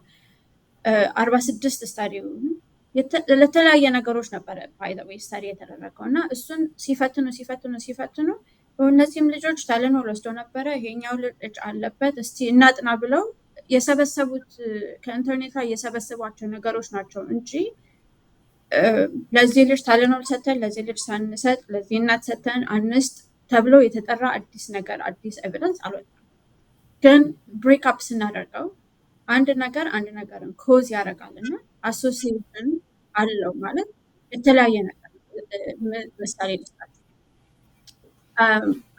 46 ስታዲውን ለተለያየ ነገሮች ነበረ ባይ ዘ ዌይ ስታዲ የተደረገው እና እሱን ሲፈትኑ እነዚህም ልጆች ታይለኖል ወስደው ነበረ፣ ይሄኛው ልጅ አለበት፣ እስቲ እናጥና ብለው የሰበሰቡት ከኢንተርኔት ላይ የሰበሰቧቸው ነገሮች ናቸው እንጂ ለዚህ ልጅ ታይለኖል ሰተን ለዚህ ልጅ ሳንሰጥ ለዚህ እናት ሰተን አንስት ተብሎ የተጠራ አዲስ ኤቪደንስ አልወጣም። ግን ብሬክ አፕ ስናደርገው አንድ ነገርን ኮዝ ያደርጋልና አሶሲዬሽን አለው ማለት የተለያየ ነገር። ምሳሌ ልስጣችሁ።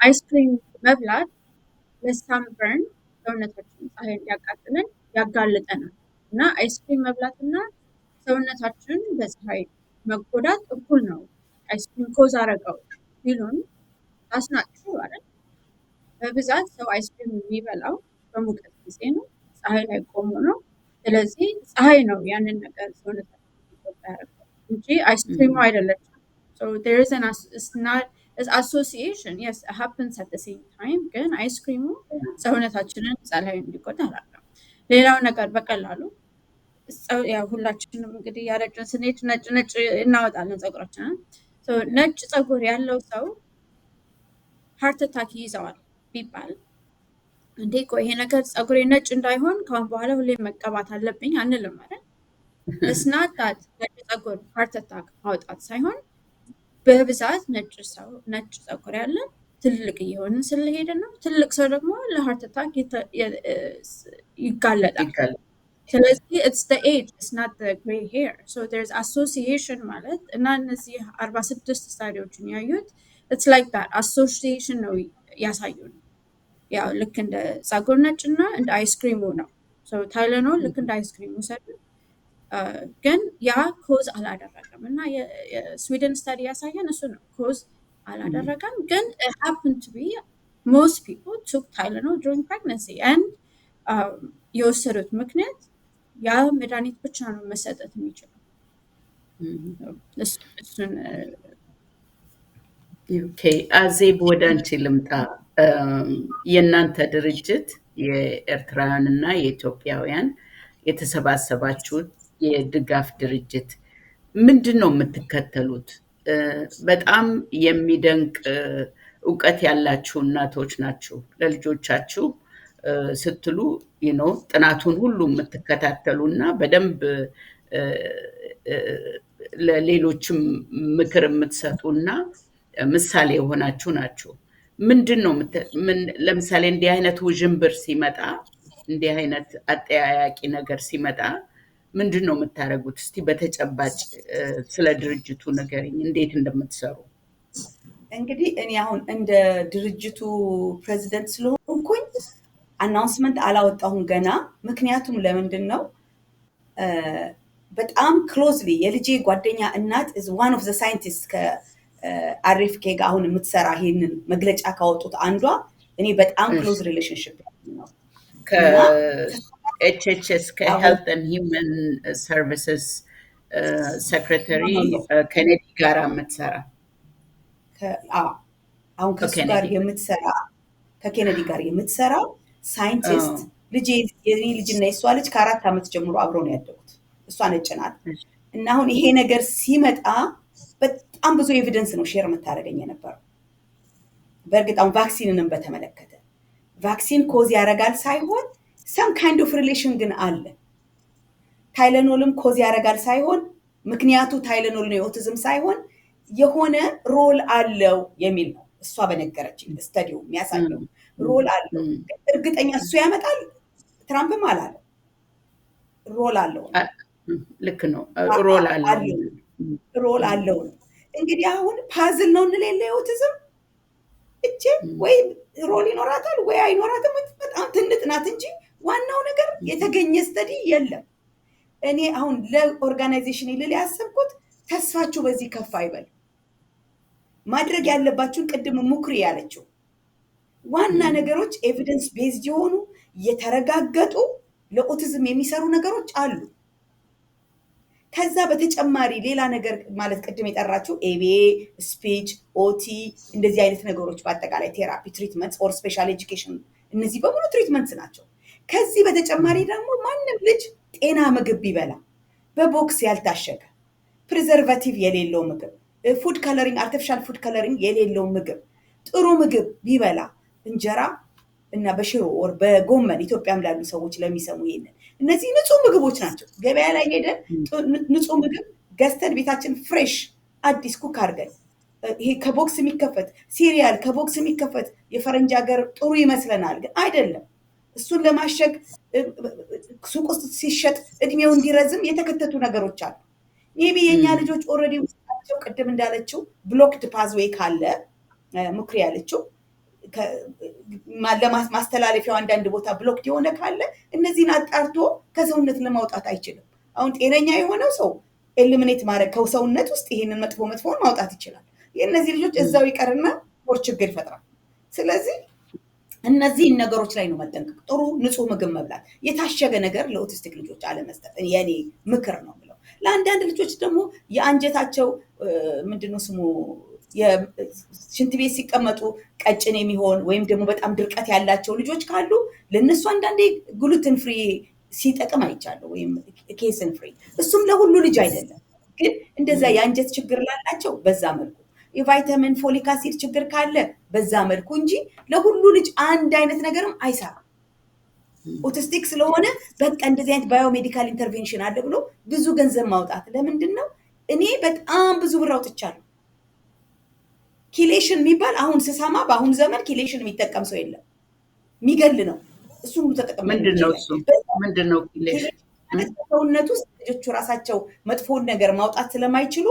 አይስክሪም መብላት ለሳንበርን ሰውነታችን ፀሐይ እንዲያቃጥለን ያጋልጠናል እና አይስክሪም መብላትና ሰውነታችን በፀሐይ መጎዳት እኩል ነው። አይስክሪም ኮዝ አደረገው ሲሉን አስናችሁ አይደል? በብዛት ሰው አይስክሪም የሚበላው በሙቀት ጊዜ ነው፣ ፀሐይ ላይ ቆሞ ነው። ስለዚህ ፀሐይ ነው ያንን ነገር ሰውነታችን እንዲጎዳ ያደረገው እንጂ አይስክሪሙ አይደለችም። there is an association, yes, it happens at the same time, ግን አይስክሪሙ ሰውነታችንን ፀሐይ እንዲጎዳ አላደረገም። ሌላው ነገር በቀላሉ ሁላችንም እንግዲህ ያረጀን ስንሄድ ነጭ እናወጣለን ፀጉራችንን። ነጭ ፀጉር ያለው ሰው ሃርት አታክ ይይዘዋል ቢባል እንዴ ቆይ ይሄ ነገር ፀጉሬ ነጭ እንዳይሆን ካሁን በኋላ ሁሌ መቀባት አለብኝ አንልም አይደል? እስናታት ነጭ ፀጉር ሃርት አታክ ማውጣት ሳይሆን በብዛት ነጭ ፀጉር ያለን ትልቅ እየሆንን ስለሄደ ነው። ትልቅ ሰው ደግሞ ለሃርት አታክ ይጋለጣል። ስለዚህ it's the age, it's not the gray hair. So there's association ማለት እና እነዚህ 46 ስታዲዎችን ያዩት it's like that association ነው ያሳዩን። ያው ልክ እንደ ጸጉር ነጭ እና እንደ አይስክሪሙ ነው። so ታይለኖል ልክ እንደ አይስክሪሙ ሰዱ ግን ያ ኮዝ አላደረገም እና የስዊድን ስታዲ ያሳየን እሱ ነው። ኮዝ አላደረገም ግን it happened to be most people took Tylenol during pregnancy and የወሰዱት ምክንያት ያ መድኃኒት ብቻ ነው መሰጠት የሚችለው። እሱን ኦኬ አዜብ ወደ አንቺ ልምጣ። የእናንተ ድርጅት የኤርትራውያንና የኢትዮጵያውያን የተሰባሰባችሁት የድጋፍ ድርጅት ምንድን ነው የምትከተሉት? በጣም የሚደንቅ እውቀት ያላችሁ እናቶች ናችሁ። ለልጆቻችሁ ስትሉ ጥናቱን ሁሉ የምትከታተሉና በደንብ ለሌሎችም ምክር የምትሰጡና ምሳሌ የሆናችሁ ናችሁ። ምንድን ነው ለምሳሌ እንዲህ አይነት ውዥንብር ሲመጣ፣ እንዲህ አይነት አጠያያቂ ነገር ሲመጣ ምንድን ነው የምታደርጉት? እስቲ በተጨባጭ ስለ ድርጅቱ ንገሪኝ፣ እንዴት እንደምትሰሩ። እንግዲህ እኔ አሁን እንደ ድርጅቱ ፕሬዚደንት ስለሆንኩኝ አናውንስመንት አላወጣሁም ገና። ምክንያቱም ለምንድን ነው በጣም ክሎዝሊ የልጄ ጓደኛ እናት is one of the scientists ከአርኤፍኬ ጋር አሁን የምትሰራ ይሄንን መግለጫ ካወጡት አንዷ እኔ በጣም ክሎዝ ሪሌሽንሽፕ ነው ከኤችኤችኤስ ከሄልት ኤንድ ሂውመን ሰርቪስስ ሴክሬታሪ ኬኔዲ ጋር የምትሰራ አሁን ከሱ ጋር የምትሰራ ከኬኔዲ ጋር የምትሰራ ሳይንቲስት የኔ ልጅና የሷ ልጅ ከ4 ዓመት ጀምሮ አብረው ነው ያደጉት። እሷ ነጭ ናት እና አሁን ይሄ ነገር ሲመጣ በጣም ብዙ ኤቪደንስ ነው ሼር የምታደርገኝ የነበረው። በእርግጥ አሁን ቫክሲንንም በተመለከተ ቫክሲን ኮዝ ያደርጋል ሳይሆን some kind of relation ግን አለ። ታይለኖልም ኮዝ ያደርጋል ሳይሆን ምክንያቱ ታይለኖል ነው የኦቲዝም ሳይሆን የሆነ ሮል አለው የሚል ነው እሷ በነገረችኝ። ስተዲው የሚያሳየው ሮል አለው። እርግጠኛ እሱ ያመጣል ትራምፕም አላለው። ሮል አለው። ልክ ነው። ሮል አለው። እንግዲህ አሁን ፓዝል ነው እንለለ የኦቲዝም እቺ ወይ ሮል ይኖራታል ወይ አይኖራትም። በጣም ትንጥ ናት እንጂ ዋናው ነገር የተገኘ ስተዲ የለም። እኔ አሁን ለኦርጋናይዜሽን ይልል ያሰብኩት ተስፋችሁ በዚህ ከፍ አይበል። ማድረግ ያለባችሁን ቅድም ሙክሪ ያለችው ዋና ነገሮች ኤቪደንስ ቤዝድ የሆኑ የተረጋገጡ ለኦቲዝም የሚሰሩ ነገሮች አሉ። ከዛ በተጨማሪ ሌላ ነገር ማለት ቅድም የጠራችሁ ኤቢኤ፣ ስፒች፣ ኦቲ እንደዚህ አይነት ነገሮች በአጠቃላይ ቴራፒ ትሪትመንት ኦር ስፔሻል ኤጁኬሽን እነዚህ በሙሉ ትሪትመንትስ ናቸው። ከዚህ በተጨማሪ ደግሞ ማንም ልጅ ጤና ምግብ ቢበላ በቦክስ ያልታሸገ ፕሪዘርቫቲቭ የሌለው ምግብ ፉድ ከለሪንግ አርቲፊሻል ፉድ ከለሪንግ የሌለው ምግብ ጥሩ ምግብ ቢበላ እንጀራ እና በሽሮ ወር በጎመን ኢትዮጵያም ላሉ ሰዎች ለሚሰሙ ይሄንን እነዚህ ንጹህ ምግቦች ናቸው። ገበያ ላይ ሄደን ንጹህ ምግብ ገዝተን ቤታችን ፍሬሽ አዲስ ኩክ አድርገን ይሄ ከቦክስ የሚከፈት ሲሪያል ከቦክስ የሚከፈት የፈረንጅ ሀገር ጥሩ ይመስለናል፣ ግን አይደለም። እሱን ለማሸግ ሱቅ ውስጥ ሲሸጥ እድሜው እንዲረዝም የተከተቱ ነገሮች አሉ። ሜቢ የኛ ልጆች ኦልሬዲ ውስጣቸው ቅድም እንዳለችው ብሎክድ ፓዝዌይ ካለ ሙክሪ ያለችው ማስተላለፊያው አንዳንድ ቦታ ብሎክድ የሆነ ካለ እነዚህን አጣርቶ ከሰውነት ለማውጣት አይችልም። አሁን ጤነኛ የሆነው ሰው ኤሊሚኔት ማድረግ ከሰውነት ውስጥ ይሄንን መጥፎውን ማውጣት ይችላል። የእነዚህ ልጆች እዛው ይቀርና ሞር ችግር ይፈጥራል። ስለዚህ እነዚህን ነገሮች ላይ ነው መጠንቀቅ። ጥሩ ንጹህ ምግብ መብላት፣ የታሸገ ነገር ለኦቲስቲክ ልጆች አለመስጠት የኔ ምክር ነው ብለው። ለአንዳንድ ልጆች ደግሞ የአንጀታቸው ምንድነው ስሙ ሽንት ቤት ሲቀመጡ ቀጭን የሚሆን ወይም ደግሞ በጣም ድርቀት ያላቸው ልጆች ካሉ ለነሱ አንዳንዴ ግሉተን ፍሪ ሲጠቅም አይቻለሁ፣ ወይም ኬሰን ፍሪ። እሱም ለሁሉ ልጅ አይደለም፣ ግን እንደዛ የአንጀት ችግር ላላቸው በዛ መልኩ፣ የቫይታሚን ፎሊክ አሲድ ችግር ካለ በዛ መልኩ እንጂ ለሁሉ ልጅ አንድ አይነት ነገርም አይሰራም። ኦቲስቲክ ስለሆነ በቃ እንደዚህ አይነት ባዮሜዲካል ኢንተርቬንሽን አለ ብሎ ብዙ ገንዘብ ማውጣት ለምንድን ነው? እኔ በጣም ብዙ ብር አውጥቻለሁ። ኪሌሽን የሚባል አሁን ስሰማ በአሁን ዘመን ኪሌሽን የሚጠቀም ሰው የለም፣ የሚገል ነው። እሱን ተጠቅመን ምንድነው እሱ? ምንድነው ኪሌሽን? ሰውነት ውስጥ ልጆቹ ራሳቸው መጥፎውን ነገር ማውጣት ስለማይችሉ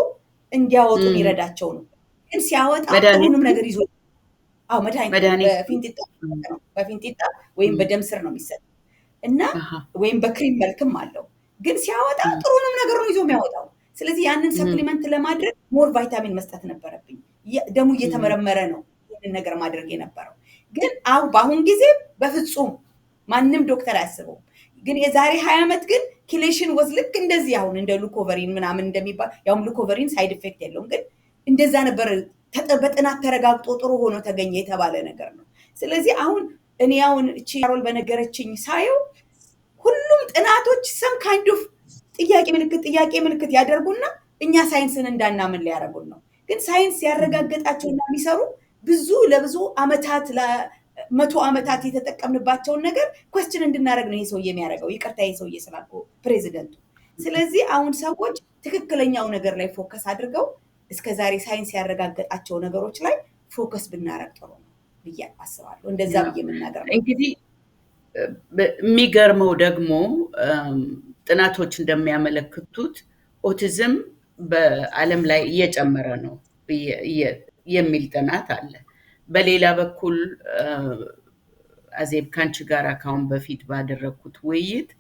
እንዲያወጡ የሚረዳቸው ነው። ግን ሲያወጣ ሁሉንም ነገር ይዞ መድኃኒት በፊንጢጣ ወይም በደም ስር ነው የሚሰጥ እና ወይም በክሪም መልክም አለው። ግን ሲያወጣ ጥሩንም ነገር ነው ይዞ የሚያወጣው። ስለዚህ ያንን ሰፕሊመንት ለማድረግ ሞር ቫይታሚን መስጠት ነበረብኝ። ደሙ እየተመረመረ ነው ይህንን ነገር ማድረግ የነበረው። ግን በአሁን ጊዜ በፍጹም ማንም ዶክተር አያስበውም። ግን የዛሬ 20 ዓመት ግን ኪሌሽን ወዝ ልክ እንደዚህ አሁን እንደ ሉኮቨሪን ምናምን እንደሚባል ያውም ሉኮቨሪን ሳይድ ኢፌክት የለውም፣ ግን እንደዛ ነበር በጥናት ተረጋግጦ ጥሩ ሆኖ ተገኘ የተባለ ነገር ነው። ስለዚህ አሁን እኔ አሁን እቺ ካሮል በነገረችኝ ሳየው ሁሉም ጥናቶች ሰም ካይንድ ኦፍ ጥያቄ ምልክት ያደርጉና እኛ ሳይንስን እንዳናምን ሊያደርጉን ነው። ግን ሳይንስ ያረጋገጣቸውና የሚሰሩ ለብዙ ዓመታት 100 ዓመታት የተጠቀምንባቸውን ነገር ኩዌስችን እንድናደርግ ነው ይሄ ሰውዬ የሚያደርገው። ይቅርታ ይሄ ሰውዬ ስላልኩ ፕሬዚደንቱ። ስለዚህ አሁን ሰዎች ትክክለኛው ነገር ላይ ፎከስ አድርገው እስከዛሬ ሳይንስ ያረጋገጣቸው ነገሮች ላይ ፎከስ ብናደርግ ጥሩ ነው ብዬ አስባለሁ። እንደዛ ብዬ የምናገር ነው። እንግዲህ የሚገርመው ደግሞ ጥናቶች እንደሚያመለክቱት ኦቲዝም በዓለም ላይ እየጨመረ ነው የሚል ጥናት አለ። በሌላ በኩል አዜብ ካንቺ ጋር ካሁን በፊት ባደረኩት ውይይት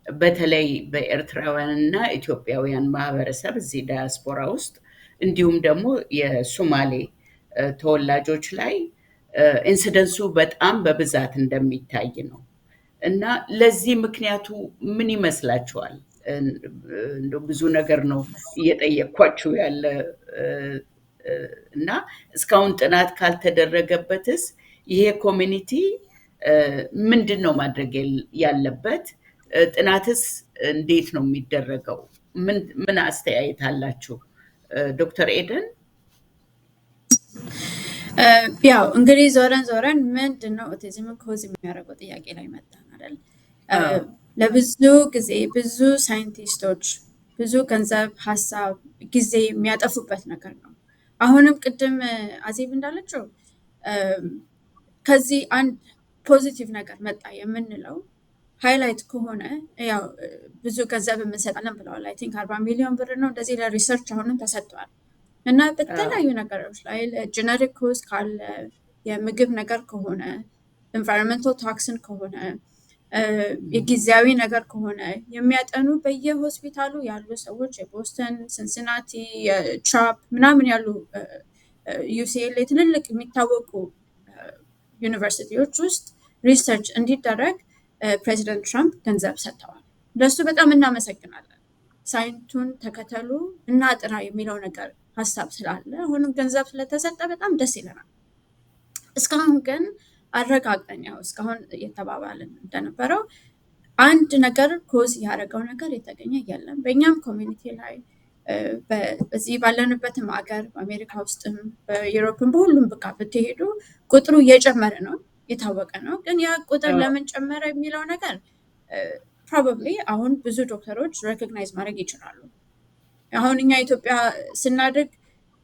በተለይ በኤርትራውያንና ኢትዮጵያውያን ማህበረሰብ እዚህ ዳያስፖራ ውስጥ እንዲሁም ደግሞ የሶማሌ ተወላጆች ላይ ኢንሲደንሱ በጣም በብዛት እንደሚታይ ነው እና ለዚህ ምክንያቱ ምን ይመስላችኋል? እንደው ብዙ ነገር ነው እየጠየኳችሁ ያለ እና እስካሁን ጥናት ካልተደረገበትስ ይሄ ኮሚኒቲ ምንድን ነው ማድረግ ያለበት? ጥናትስ እንዴት ነው የሚደረገው? ምን አስተያየት አላችሁ? ዶክተር ኤደን? ያው እንግዲህ ዞረን ምንድን ነው ኦቲዝምን ኮዝ የሚያደርገው ጥያቄ ላይ መጣን አይደል? ለብዙ ጊዜ ብዙ ሳይንቲስቶች ብዙ ገንዘብ፣ ሀሳብ፣ ጊዜ የሚያጠፉበት ነገር ነው። አሁንም ቅድም አዜብ እንዳለችው ከዚህ አንድ ፖዚቲቭ ነገር መጣ የምንለው ሃይላይት ከሆነ ያው ብዙ ገንዘብ እንሰጣለን ብለዋል። አይ ቲንክ 40 ሚሊዮን ብር ነው እንደዚህ ለሪሰርች አሁንም ተሰጥቷል። እና በተለያዩ ነገሮች ላይ ጄኔቲክ ኮዝ ካለ፣ የምግብ ነገር ከሆነ፣ ኤንቫይሮንመንታል ቶክሲን ከሆነ፣ የጊዜያዊ ነገር ከሆነ የሚያጠኑ በየሆስፒታሉ ያሉ ሰዎች የቦስተን፣ ሲንሲናቲ፣ የቻፕ ምናምን ያሉ ዩሲኤልኤ ትልልቅ የሚታወቁ ዩኒቨርሲቲዎች ውስጥ ሪሰርች እንዲደረግ ፕሬዚደንት ትራምፕ ገንዘብ ሰጥተዋል። ለሱ በጣም እናመሰግናለን። ሳይንቱን ተከተሉ እና ጥራ የሚለው ነገር ሀሳብ ስላለ አሁንም ገንዘብ ስለተሰጠ በጣም ደስ ይለናል። እስካሁን ግን አረጋግጠን ያው እስካሁን እየተባባልን እንደነበረው አንድ ነገር ኮዝ ያደረገው ነገር የተገኘ የለም። በእኛም ኮሚኒቲ ላይ በዚህ ባለንበትም ሀገር በአሜሪካ ውስጥም በዩሮፕም በሁሉም በቃ ብትሄዱ ቁጥሩ እየጨመረ ነው፣ የታወቀ ነው። ግን ያ ቁጥር ለምን ጨመረ የሚለው ነገር ፕሮባብሊ አሁን ብዙ ዶክተሮች ሬኮግናይዝ ማድረግ ይችላሉ። አሁን እኛ ኢትዮጵያ ስናድግ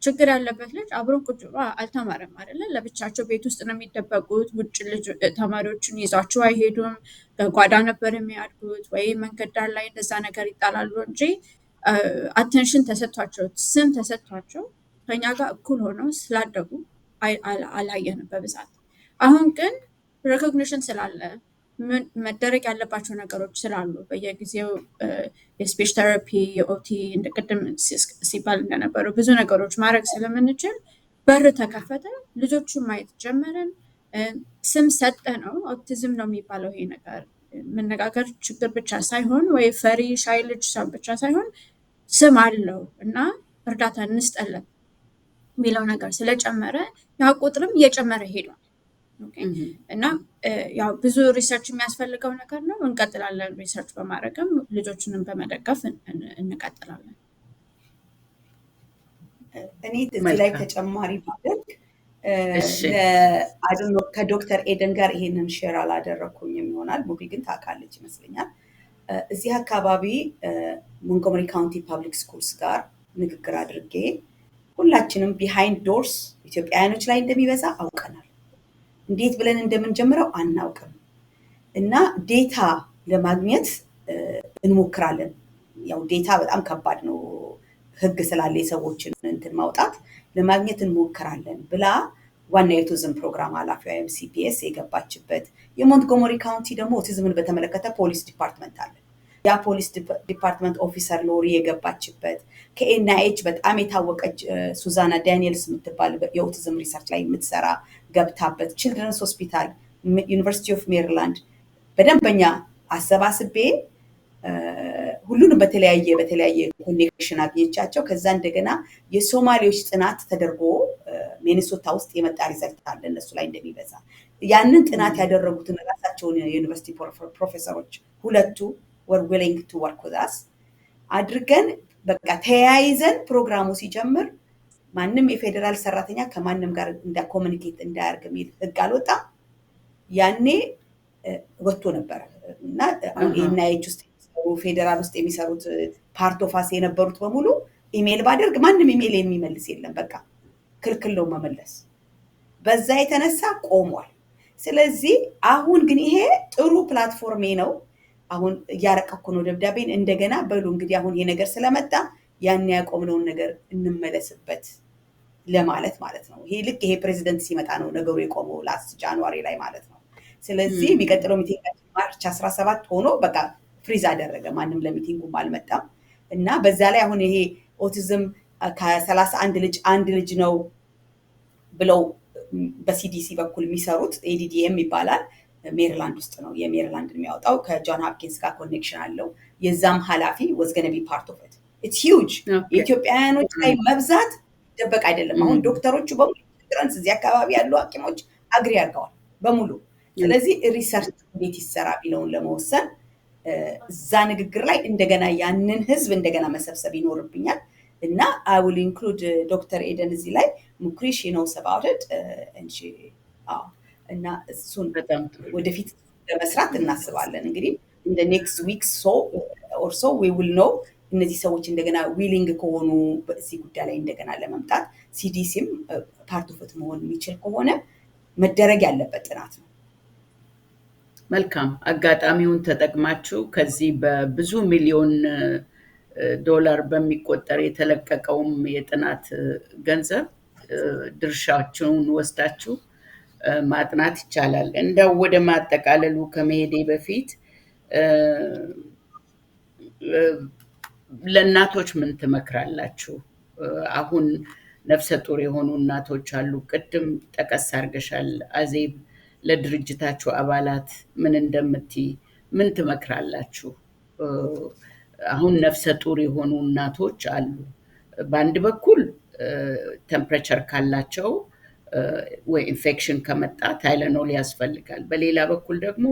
ችግር ያለበት ልጅ አብሮን ቁጭ ብሎ አልተማረም አይደለ? ለብቻቸው ቤት ውስጥ ነው የሚደበቁት። ውጭ ልጅ ተማሪዎችን ይዟቸው አይሄዱም። በጓዳ ነበር የሚያድጉት ወይ መንገድ ዳር ላይ እንደዛ ነገር ይጣላሉ እንጂ አቴንሽን ተሰጥቷቸው ስም ተሰጥቷቸው ከኛ ጋር እኩል ሆነው ስላደጉ አላየንም በብዛት። አሁን ግን ሬኮግኒሽን ስላለ መደረግ ያለባቸው ነገሮች ስላሉ በየጊዜው የስፔች ቴራፒ፣ የኦቲ እንደ ቅድም ሲባል እንደነበረው ብዙ ነገሮች ማድረግ ስለምንችል በር ተከፈተ። ልጆቹን ማየት ጀመረን። ስም ሰጠ ነው። ኦቲዝም ነው የሚባለው ይሄ ነገር መነጋገር ችግር ብቻ ሳይሆን ወይ ፈሪ ሻይ ልጅ ብቻ ሳይሆን ስም አለው እና እርዳታ እንስጠለን የሚለው ነገር ስለጨመረ ያ ቁጥርም እየጨመረ ሄዷል። እና ያው ብዙ ሪሰርች የሚያስፈልገው ነገር ነው። እንቀጥላለን። ሪሰርች በማድረግም ልጆችንም በመደገፍ እንቀጥላለን። እኔ እዚህ ላይ ተጨማሪ ማድረግ ከዶክተር ኤደን ጋር ይሄንን ሼር አላደረኩኝም ይሆናል። ሙጊ ግን ታውቃለች ይመስለኛል። እዚህ አካባቢ ሞንጎመሪ ካውንቲ ፐብሊክ ስኩልስ ጋር ንግግር አድርጌ ሁላችንም ቢሃይንድ ዶርስ ኢትዮጵያውያኖች ላይ እንደሚበዛ አውቀናል። እንዴት ብለን እንደምንጀምረው አናውቅም እና ዴታ ለማግኘት እንሞክራለን። ያው ዴታ በጣም ከባድ ነው፣ ህግ ስላለ የሰዎችን እንትን ማውጣት ለማግኘት እንሞክራለን ብላ ዋና የኦቲዝም ፕሮግራም ኃላፊዋ MCPS የገባችበት። የሞንትጎመሪ ካውንቲ ደግሞ ኦቲዝምን በተመለከተ ፖሊስ ዲፓርትመንት አለ። ያ ፖሊስ ዲፓርትመንት ኦፊሰር ሎሪ የገባችበት፣ ከኤንአይኤች በጣም የታወቀች ሱዛና ዳኒየልስ የምትባል የኦቲዝም ሪሰርች ላይ የምትሰራ ገብታበት፣ ችልድረንስ ሆስፒታል፣ ዩኒቨርሲቲ ኦፍ ሜሪላንድ በደንበኛ አሰባስቤ ሁሉንም በተለያየ ኮኔክሽን አግኝቻቸው ከዛ እንደገና የሶማሌዎች ጥናት ተደርጎ ሚኒሶታ ውስጥ የመጣ ሪዘልት አለ እነሱ ላይ እንደሚበዛ ያንን ጥናት ያደረጉትን ራሳቸውን የዩኒቨርሲቲ ፕሮፌሰሮች ሁለቱ were willing to work with us አድርገን በቃ ተያይዘን ፕሮግራሙ ሲጀምር ማንም የፌደራል ሰራተኛ ከማንም ጋር ኮሚኒኬት እንዳያርግ የሚል ህግ አልወጣም። ያኔ ወጥቶ ነበር እና ኢናይች ውስጥ ፌደራል ውስጥ የሚሰሩት ፓርት ኦፍ አስ የነበሩት በሙሉ ኢሜል ባደርግ ማንም ኢሜል የሚመልስ የለም፣ በቃ ክልክል ነው መመለስ። በዛ የተነሳ ቆሟል። ስለዚህ አሁን ግን ይሄ ጥሩ ፕላትፎርም ነው። አሁን ያረቀኩ ነው ደብዳቤን እንደገና በሉ እንግዲህ አሁን ይሄ ነገር ስለመጣ ያን ያቆምነውን ነገር እንመለስበት ለማለት ማለት ነው። ይሄ ልክ ይሄ ፕሬዚደንት ሲመጣ ነው ነገሩ የቆመው ላስት ጃንዋሪ ላይ ማለት ነው። ስለዚህ የሚቀጥለው ሚቲንግ ማርች 17 ሆኖ በቃ ፍሪዝ አደረገ፣ ማንም ለሚቲንጉም አልመጣም። እና በዛ ላይ አሁን ይሄ ኦቲዝም ከ31 ልጅ አንድ ልጅ ነው ብለው በሲዲሲ በኩል የሚሰሩት ADDM ይባላል። ሜሪላንድ ውስጥ ነው የሜሪላንድ የሚያወጣው፣ ከጆን ሆፕኪንስ ጋር ኮኔክሽን አለው። የዛም ኃላፊ was going to be part of it. It's huge. የኢትዮጵያውያኖች ላይ መብዛት ደበቅ አይደለም። አሁን ዶክተሮቹ በሙሉ ትራንስ እዚህ አካባቢ ያሉ ሐኪሞች አግሪ ያርገዋል በሙሉ። ስለዚህ ሪሰርች እንዴት ይሰራ ቢለውን ለመወሰን እዛ ንግግር ላይ እንደገና ያንን ህዝብ እንደገና መሰብሰብ ይኖርብኛል እና I will include ዶክተር ኤደን እዚህ ላይ ሙክሪ she knows about it and she እና እሱን ወደፊት ለመስራት እናስባለን። እንግዲህ in the next week or so we will know እነዚህ ሰዎች እንደገና ዊሊንግ ከሆኑ በዚህ ጉዳይ ላይ እንደገና ለመምጣት ሲዲሲም ፓርት ኦፍ መሆን የሚችል ከሆነ መደረግ ያለበት ጥናት ነው። መልካም አጋጣሚውን ተጠቅማችሁ ከዚህ በብዙ ሚሊዮን ዶላር በሚቆጠር የተለቀቀውም የጥናት ገንዘብ ድርሻችሁን ወስዳችሁ ማጥናት ይቻላል። እንደው ወደ ማጠቃለሉ ከመሄዴ በፊት ለእናቶች ምን ትመክራላችሁ? አሁን ነፍሰ ጡር የሆኑ እናቶች አሉ፣ ቅድም ጠቀስ አድርገሻል አዜብ። ለድርጅታችሁ አባላት ምን እንደምትይ ምን ትመክራላችሁ? አሁን ነፍሰ ጡር የሆኑ እናቶች አሉ። በአንድ በኩል ቴምፕሬቸር ካላቸው ወይ ኢንፌክሽን ከመጣ ታይለኖል ያስፈልጋል። በሌላ በኩል ደግሞ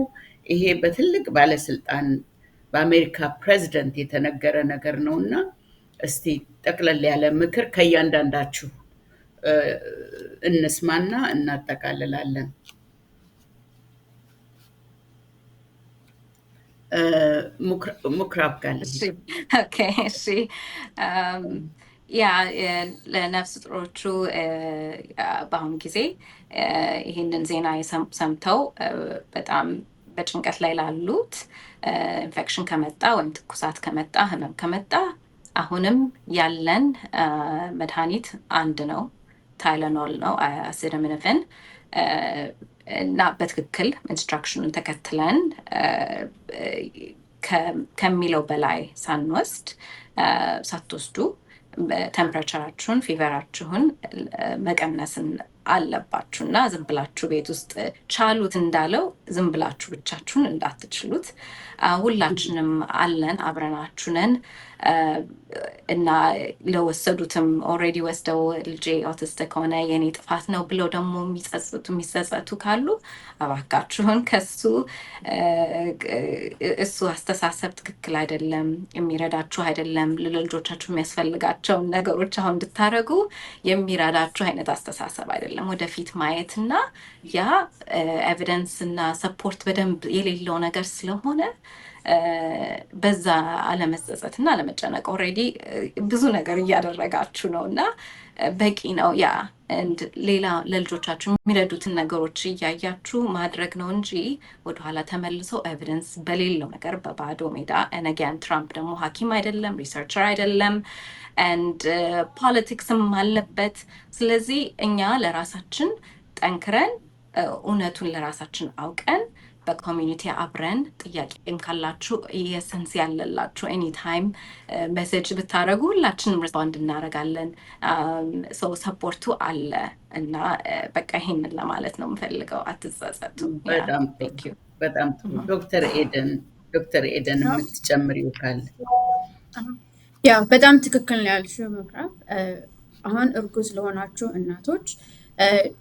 ይሄ በትልቅ ባለስልጣን በአሜሪካ ፕሬዚደንት የተነገረ ነገር ነውና እስቲ ጠቅለል ያለ ምክር ከእያንዳንዳችሁ እንስማና እናጠቃልላለን። ሙክራብ ጋር ኦኬ እሺ ያ ለነፍስ ጡሮቹ በአሁን ጊዜ ይህንን ዜና ሰምተው በጣም በጭንቀት ላይ ላሉት ኢንፌክሽን ከመጣ ወይም ትኩሳት ከመጣ ህመም ከመጣ አሁንም ያለን መድኃኒት አንድ ነው፣ ታይለኖል ነው፣ አሲታሚኖፌን እና በትክክል ኢንስትራክሽኑን ተከትለን ከሚለው በላይ ሳትወስዱ ቴምፕሬቸራችሁን ፊቨራችሁን መቀነስን አለባችሁና ዝም ብላችሁ ቤት ውስጥ ቻሉት እንዳለው ዝም ብላችሁ ብቻችሁን እንዳትችሉት። ሁላችንም አለን፣ አብረናችሁ ነን እና ለወሰዱትም ኦልሬዲ ወስደው ልጄ ኦቲስቲክ ሆነ የኔ ጥፋት ነው ብለው ደግሞ የሚጸጸቱ ካሉ እባካችሁን እሱ አስተሳሰብ ትክክል አይደለም፣ የሚረዳችሁ አይደለም፣ ለልጆቻችሁ የሚያስፈልጋቸውን ነገሮች አሁን እንድታረጉ የሚረዳችሁ አይነት አስተሳሰብ አይደለም። ወደፊት ማየትና ያ ኤቪደንስ እና ሰፖርት በደንብ የሌለው ነገር ስለሆነ በዛ አለመጸጸት እና አለመጨነቅ ኦልሬዲ ብዙ ነገር እያደረጋችሁ ነው እና በቂ ነው። ያ ሌላ ለልጆቻችሁ የሚረዱትን ነገሮች እያያችሁ ማድረግ ነው እንጂ ወደኋላ ተመልሰው ኤቪደንስ በሌለው ነገር በባዶ ሜዳ ነጊያን ትራምፕ ደግሞ ሐኪም አይደለም፣ ሪሰርቸር አይደለም፣ ኤንድ ፖለቲክስም አለበት። ስለዚህ እኛ ለራሳችን ጠንክረን እውነቱን ለራሳችን አውቀን በኮሚኒቲ አብረን ጥያቄም ካላችሁ የሰንስ ያለላችሁ ኤኒታይም ሜሴጅ ብታደረጉ ሁላችንም ሪስፖንድ እናደርጋለን። ሰው ሰፖርቱ አለ እና በቃ ይሄንን ለማለት ነው የምፈልገው። አትጸጸቱ። በጣም ጥሩ። ዶክተር ኤደን የምትጨምሪው ካለ? ያው በጣም ትክክል ነው ያልሽው ምክራብ። አሁን እርጉዝ ለሆናችሁ እናቶች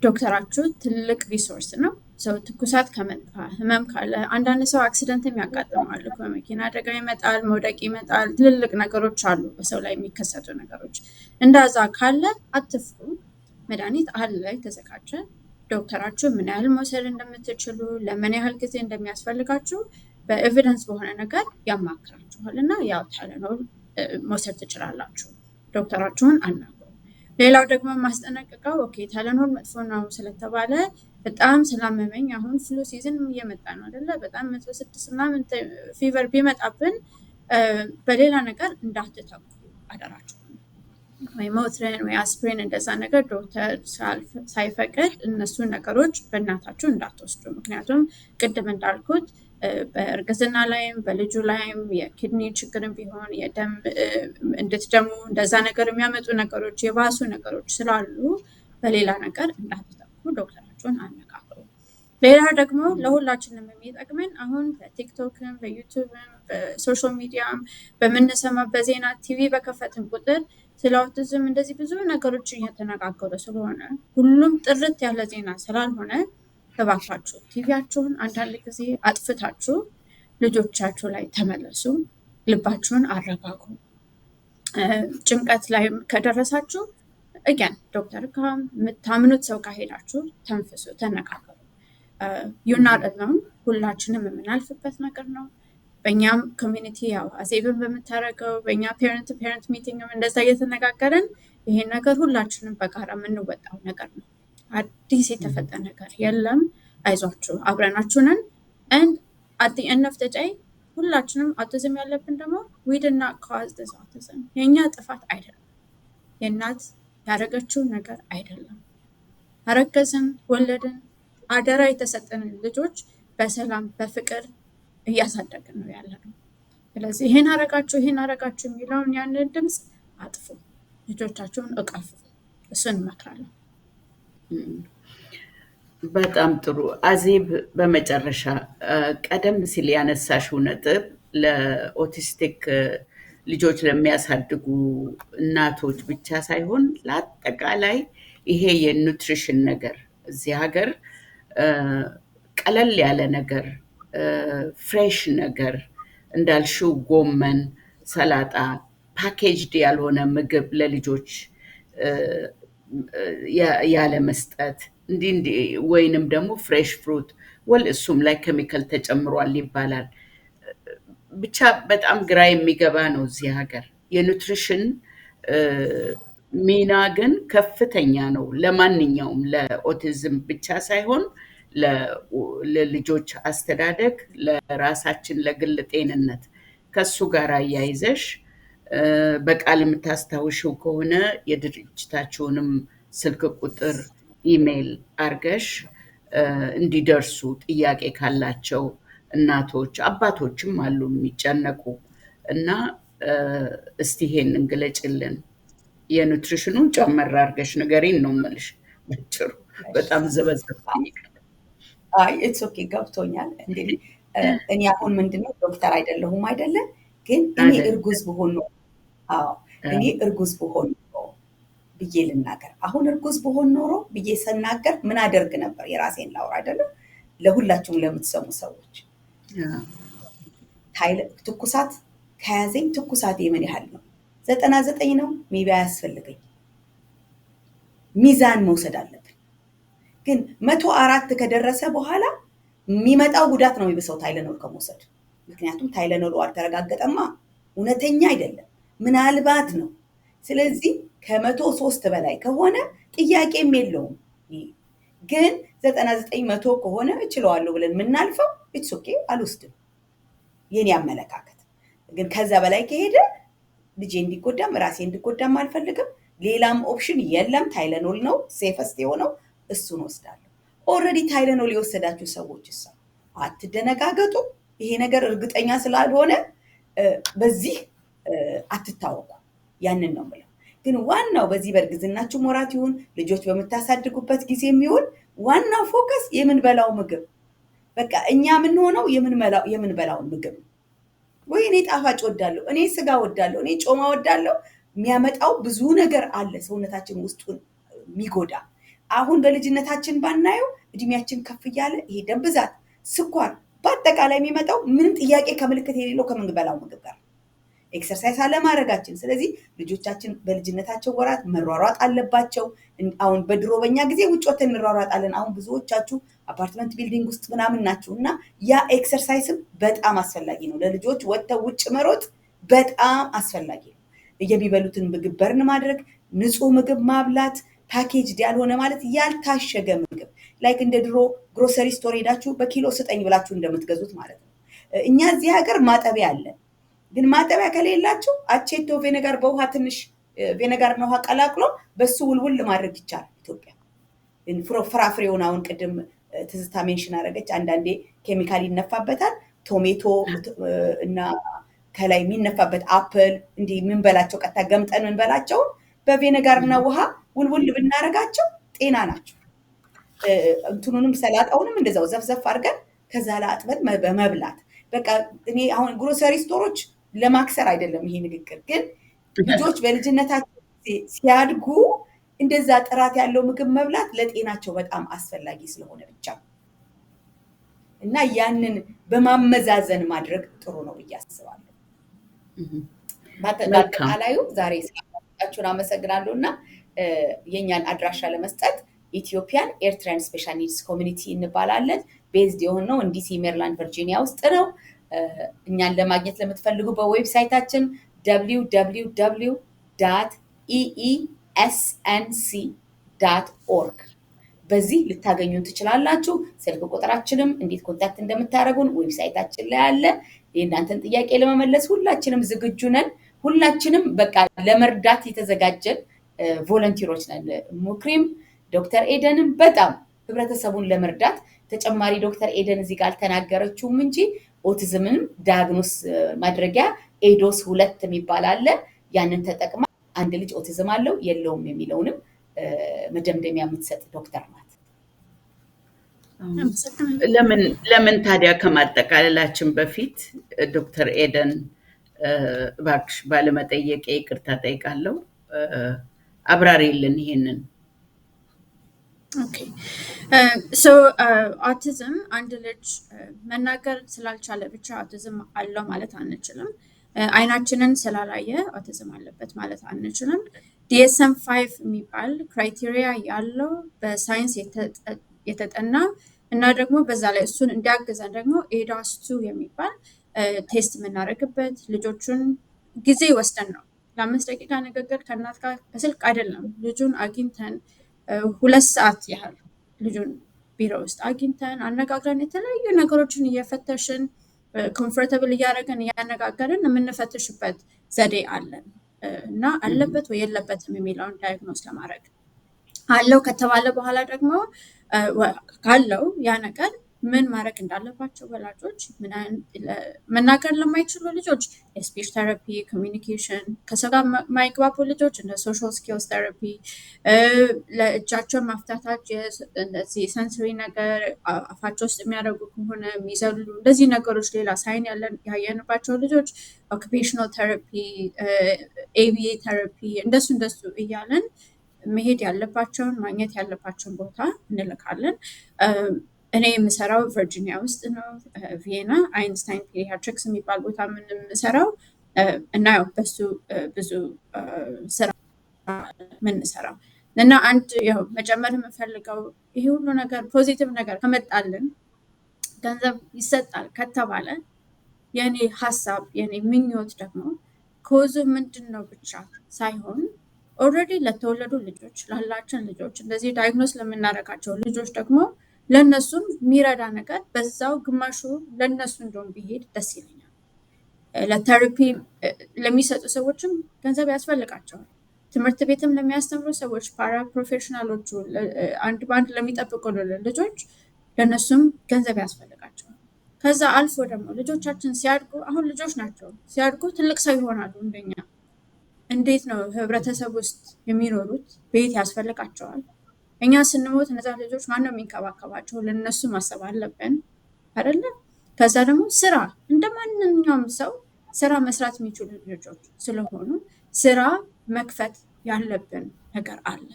ዶክተራችሁ ትልቅ ሪሶርስ ነው። ሰው ትኩሳት ከመጣ ህመም ካለ አንዳንድ ሰው አክሲደንትም ያጋጥማል፣ መኪና አደጋ ይመጣል፣ መውደቅ ይመጣል፣ ትልልቅ ነገሮች አሉ በሰው ላይ የሚከሰቱ ነገሮች። እንደዛ ካለ አትፍሩ፣ መድኃኒት አለ የተዘጋጀ። ዶክተራችሁ ምን ያህል መውሰድ እንደምትችሉ ለምን ያህል ጊዜ እንደሚያስፈልጋችሁ በኤቪደንስ በሆነ ነገር ያማክራችኋል እና ያው ታይለኖል መውሰድ ትችላላችሁ። ዶክተራችሁን አናግሩ። ሌላው ደግሞ ማስጠነቀቀው ኦኬ ታይለኖል መጥፎ ነው ስለተባለ በጣም ስላመመኝ አሁን ፍሉ ሲዝን እየመጣ ነው አይደለ? በጣም 106 ምናምን ፊቨር ቢመጣብን በሌላ ነገር እንዳትተኩ አደራችሁ። ወይ ሞትሪን ወይ አስፕሪን እንደዛ ነገር ዶክተር ሳይፈቅድ እነሱ ነገሮች በእናታችሁ እንዳትወስዱ። ምክንያቱም ቅድም እንዳልኩት በእርግዝና ላይም በልጁ ላይም የኪድኒ ችግርም ቢሆን የደም እንድትደሙ እንደዛ ነገር የሚያመጡ ነገሮች የባሱ ነገሮች ስላሉ በሌላ ነገር እንዳትተኩ፣ ዶክተራችሁን አነጋግሩ። ሌላ ደግሞ ለሁላችንም የሚጠቅመን አሁን በቲክቶክም በዩቱብም በሶሻል ሚዲያም በምንሰማ በዜና ቲቪ በከፈትን ቁጥር ስለ አውቲዝም እንደዚህ ብዙ ነገሮች እየተነጋገሩ ስለሆነ ሁሉም ጥርት ያለ ዜና ስላልሆነ እባካችሁ ቲቪያችሁን አንዳንድ ጊዜ አጥፍታችሁ ልጆቻችሁ ላይ ተመለሱ፣ ልባችሁን አረጋጉ። ጭንቀት ላይ ከደረሳችሁ again ዶክተር ጋር የምታምኑት ሰው ጋር ሄዳችሁ ተንፍሱ፣ ተነጋገሩ። you're not alone፣ ሁላችንም የምናልፍበት ነገር ነው። በእኛም ኮሚኒቲ ያው አዜብን በምታደርገው በእኛ ፔረንት ሚቲንግም እንደዛ እየተነጋገርን ይሄን ነገር ሁላችንም በጋራ የምንወጣው ነገር ነው። አዲስ የተፈጠ ነገር የለም። አይዟችሁ፣ አብረናችሁ ነን። and at the end of the day ሁላችንም አውቲዝም ያለብን ደግሞ we did not cause this autism። የኛ ጥፋት አይደለም፣ የእናት ያደረገችው ነገር አይደለም። አረገዝን፣ ወለድን፣ አደራ የተሰጠንን ልጆች በሰላም በፍቅር እያሳደግን ነው ያለነው። ስለዚህ ይሄን አረጋችሁ የሚለውን ያንን ድምፅ አጥፉ፣ ልጆቻችሁን እቀፉ። እሱን እመክራለሁ። በጣም ጥሩ። አዜብ፣ በመጨረሻ ቀደም ሲል ያነሳሽው ነጥብ ለኦቲስቲክ ልጆች ለሚያሳድጉ እናቶች ብቻ ሳይሆን ለአጠቃላይ ይሄ የኑትሪሽን ነገር እዚህ ሀገር ቀለል ያለ ነገር ፍሬሽ ነገር እንዳልሽው ጎመን፣ ሰላጣ፣ ፓኬጅድ ያልሆነ ምግብ ለልጆች ያለ መስጠት እንዲህ ወይንም ደግሞ ፍሬሽ ፍሩት እሱም ላይ ኬሚካል ተጨምሯል ይባላል። ብቻ በጣም ግራ የሚገባ ነው እዚህ ሀገር። የኑትሪሽን ሚና ግን ከፍተኛ ነው ለማንኛውም ለኦቲዝም ብቻ ሳይሆን ለልጆች አስተዳደግ፣ ለራሳችን ለግል ጤንነት ከሱ ጋር አያይዘሽ በቃል የምታስታውሽው ከሆነ የድርጅታችሁንም ስልክ ቁጥር ኢሜይል አርገሽ እንዲደርሱ ጥያቄ ካላቸው እናቶች አባቶችም አሉ የሚጨነቁ እና እስቲ ይሄንን ግለጭልን። የኑትሪሽኑን ጨመር አርገሽ ንገሪን ነው የምልሽ በጭሩ። በጣም ዘበዘብኝ። አይ ኢትስ ኦኬ፣ ገብቶኛል። እንግዲህ እኔ አሁን ምንድነው ዶክተር አይደለሁም አይደለ? ግን እኔ እርጉዝ ብሆን ነው እኔ እርጉዝ ብሆን ነው ብዬ ልናገር። አሁን እርጉዝ ብሆን ኖሮ ብዬ ስናገር ምን አደርግ ነበር? የራሴን ላውራ አይደለ? ለሁላችሁም ለምትሰሙ ሰዎች ትኩሳት ከያዘኝ ትኩሳቴ ምን ያህል ነው? 99 ነው ሜቢ አያስፈልገኝ። ሚዛን መውሰድ አለብን። ግን 104 ከደረሰ በኋላ የሚመጣው ጉዳት ነው የሚብሰው ታይለኖል ከመውሰድ። ምክንያቱም ታይለኖሉ አልተረጋገጠማ፣ እውነተኛ አይደለም፣ ምናልባት ነው። ስለዚህ ከ103 በላይ ከሆነ ጥያቄም የለውም። ግን 99 ከሆነ እችለዋለሁ ብለን የምናልፈው ኢትስ ኦኬ፣ አልወስድም፣ የኔ አመለካከት። ግን ከዛ በላይ ከሄደ ልጄ እንዲጎዳም ራሴ እንዲጎዳም አልፈልግም። ሌላም ኦፕሽን የለም፣ ታይለኖል ነው ሴፈስት የሆነው፣ እሱን ወስዳለሁ። ኦልሬዲ ታይለኖል የወሰዳችሁ ሰዎች አትደነጋገጡ። ይሄ ነገር እርግጠኛ ስላልሆነ በዚህ አትታወቁ። ያንን ነው የምለው። ግን ዋናው በዚህ በእርግዝናችሁ ወራት ይሁን ልጆች በምታሳድጉበት ጊዜ የሚሆን ዋናው ፎከስ የምንበላው ምግብ፣ በቃ እኛ የምንሆነው የምንበላውን ምግብ። ወይ እኔ ጣፋጭ ወዳለሁ፣ እኔ ስጋ ወዳለሁ፣ እኔ ጮማ ወዳለሁ፣ የሚያመጣው ብዙ ነገር አለ ሰውነታችን ውስጡን የሚጎዳ። አሁን በልጅነታችን ባናየው እድሜያችን ከፍ እያለ ይሄ ደም ብዛት፣ ስኳር በአጠቃላይ የሚመጣው ምንም ጥያቄ ከምልክት የሌለው ከምንበላው ምግብ ጋር ኤክሰርሳይዝ አለማድረጋችን። ስለዚህ ልጆቻችን በልጅነታቸው ወራት መሯሯጥ አለባቸው። አሁን በድሮ በኛ ጊዜ ውጭ ወተን እንሯሯጣለን። አሁን ብዙዎቻችሁ አፓርትመንት ቢልዲንግ ውስጥ ምናምን ናችሁ እና ያ ኤክሰርሳይዝም በጣም አስፈላጊ ነው። ለልጆች ወጥተው ውጭ መሮጥ በጣም አስፈላጊ ነው። የሚበሉትን ምግብ በርን ማድረግ፣ ንጹህ ምግብ ማብላት፣ ፓኬጅድ ያልሆነ ማለት ያልታሸገ ምግብ ላይክ እንደ ድሮ ግሮሰሪ ስቶር ሄዳችሁ በኪሎ ስጠኝ ብላችሁ እንደምትገዙት ማለት ነው። እኛ እዚህ ሀገር ማጠቢያ አለ። ግን ማጠቢያ ከሌላችሁ አቼቶ ቬነጋር በውሃ ትንሽ ቬነጋርና ውሃ ቀላቅሎ በሱ ውልውል ማድረግ ይቻላል። ኢትዮጵያ ፍራፍሬውን አሁን ቅድም ትዝታ ሜንሽን አደረገች። አንዳንዴ ኬሚካል ይነፋበታል። ቶሜቶ እና ከላይ የሚነፋበት አፕል እንዲህ የምንበላቸው ቀጥታ ገምጠን የምንበላቸው በቬነጋርና ውሃ ውልውል ብናረጋቸው ጤና ናቸው። እንትኑንም ሰላጣውንም እንደዛው ዘፍዘፍ አድርገን ከዛ ላጥበን በመብላት በቃ እኔ አሁን ግሮሰሪ ስቶሮች ለማክሰር አይደለም ይሄ ንግግር፣ ግን ልጆች በልጅነታቸው ሲያድጉ እንደዛ ጥራት ያለው ምግብ መብላት ለጤናቸው በጣም አስፈላጊ ስለሆነ ብቻ እና ያንን በማመዛዘን ማድረግ ጥሩ ነው ብዬ አስባለሁ። በአጠቃላዩ ዛሬ ስላችሁ አመሰግናለሁ እና የኛን አድራሻ ለመስጠት ኢትዮጵያን ኤርትራን ስፔሻል ኒድስ ኮሚኒቲ እንባላለን። ቤዝድ የሆነው ዲሲ ሜሪላንድ ቨርጂኒያ ውስጥ ነው። እኛን ለማግኘት ለምትፈልጉ በዌብሳይታችን www.eesnc.org በዚህ ልታገኙን ትችላላችሁ። ስልክ ቁጥራችንም እንዴት ኮንታክት እንደምታደርጉን ዌብሳይታችን ላይ አለ። የእናንተን ጥያቄ ለመመለስ ሁላችንም ዝግጁ ነን። ሁላችንም በቃ ለመርዳት የተዘጋጀን ቮለንቲሮች ነን። ሙክሪም ዶክተር ኤደንም በጣም ህብረተሰቡን ለመርዳት ተጨማሪ ዶክተር ኤደን እዚህ ጋር አልተናገረችውም እንጂ ኦቲዝምን ዳያግኖስ ማድረጊያ ኤዶስ 2 የሚባል አለ። ያንን ተጠቅማ አንድ ልጅ ኦቲዝም አለው የለውም የሚለውንም መደምደሚያ የምትሰጥ ዶክተር ናት። ለምን ታዲያ ከማጠቃለላችን በፊት ዶክተር ኤደን እባክሽ ባለመጠየቄ ይቅርታ ጠይቃለሁ፣ አብራሪልን ይሄንን። ኦኬ ሶ ኦቲዝም አንድ ልጅ መናገር ስላልቻለ ብቻ ኦቲዝም አለው ማለት አንችልም። አይናችንን ስላላየ ኦቲዝም አለበት ማለት አንችልም። DSM-5 የሚባል ክራይቴሪያ ያለው በሳይንስ የተጠና እና ደግሞ በዛ ላይ እሱን እንዲያግዘን ደግሞ ኤዳስ2 የሚባል ቴስት የምናደርግበት ልጆቹን ጊዜ ወስደን ነው። ለ5 ደቂቃ ንግግር ከእናት ጋር በስልክ አይደለም። ልጁን አግኝተን 2 ሰዓት ያህል ልጁን ቢሮ ውስጥ አግኝተን አነጋግረን የተለያዩ ነገሮችን እየፈተሽን ኮምፎርታብል እያደረገን እያነጋገርን የምንፈትሽበት ዘዴ አለን እና አለበት ወይ የለበትም የሚለውን ዳያግኖስ ለማድረግ አለው ከተባለ በኋላ ደግሞ ካለው ያ ነገር ምን ማድረግ እንዳለባቸው ወላጆች መናገር ለማይችሉ ልጆች የስፒች ቴራፒ፣ ኮሚኒኬሽን፣ ከሰው ጋር ማይግባቡ ልጆች እንደ ሶሻል ስኪልስ ቴራፒ፣ ለእጃቸው ማፍታታት፣ እንደዚህ ሰንሰሪ ነገር አፋቸው ውስጥ የሚያደርጉ ከሆነ የሚዘሉ እንደዚህ ነገሮች ሌላ ሳይን ያየንባቸው ልጆች ኦኩፔሽናል ቴራፒ፣ ኤቢኤ ቴራፒ እንደሱ እያለን መሄድ ያለባቸውን ማግኘት ያለባቸውን ቦታ እንልካለን። እኔ የምሰራው ቨርጂኒያ ውስጥ ነው፣ ቪየና አይንስታይን ፔዲያትሪክስ የሚባል ቦታ የምንሰራው እና ያው በሱ ብዙ ስራ የምንሰራው እና አንድ ያው መጨመር የምፈልገው ይሄ ሁሉ ነገር ፖዚቲቭ ነገር ከመጣልን ገንዘብ ይሰጣል ከተባለ የኔ ሀሳብ የኔ ምኞት ደግሞ ኮዙ ምንድን ነው ብቻ ሳይሆን ኦልሬዲ ለተወለዱ ልጆች ላላችን ልጆች እንደዚህ ዳይግኖስ ለምናደርጋቸው ልጆች ደግሞ ለእነሱም የሚረዳ ነገር በዛው ግማሹ ለእነሱ እንደውም ቢሄድ ደስ ይለኛል። ለቴራፒ ለሚሰጡ ሰዎችም ገንዘብ ያስፈልጋቸዋል። ትምህርት ቤትም ለሚያስተምሩ ሰዎች ፓራ ፕሮፌሽናሎቹ አንድ በአንድ ለሚጠብቁ ልጆች ለእነሱም ገንዘብ ያስፈልጋቸዋል። ከዛ አልፎ ደግሞ ልጆቻችን ሲያድጉ አሁን ልጆች ናቸው ሲያድጉ ትልቅ ሰው ይሆናሉ እንደኛ። እንዴት ነው ህብረተሰብ ውስጥ የሚኖሩት? ቤት ያስፈልጋቸዋል። እኛ ስንሞት እነዛ ልጆች ማነው የሚንከባከባቸው? ለእነሱ ማሰብ አለብን አይደለ? ከዛ ደግሞ ስራ እንደ ማንኛውም ሰው ስራ መስራት የሚችሉ ልጆች ስለሆኑ ስራ መክፈት ያለብን ነገር አለ።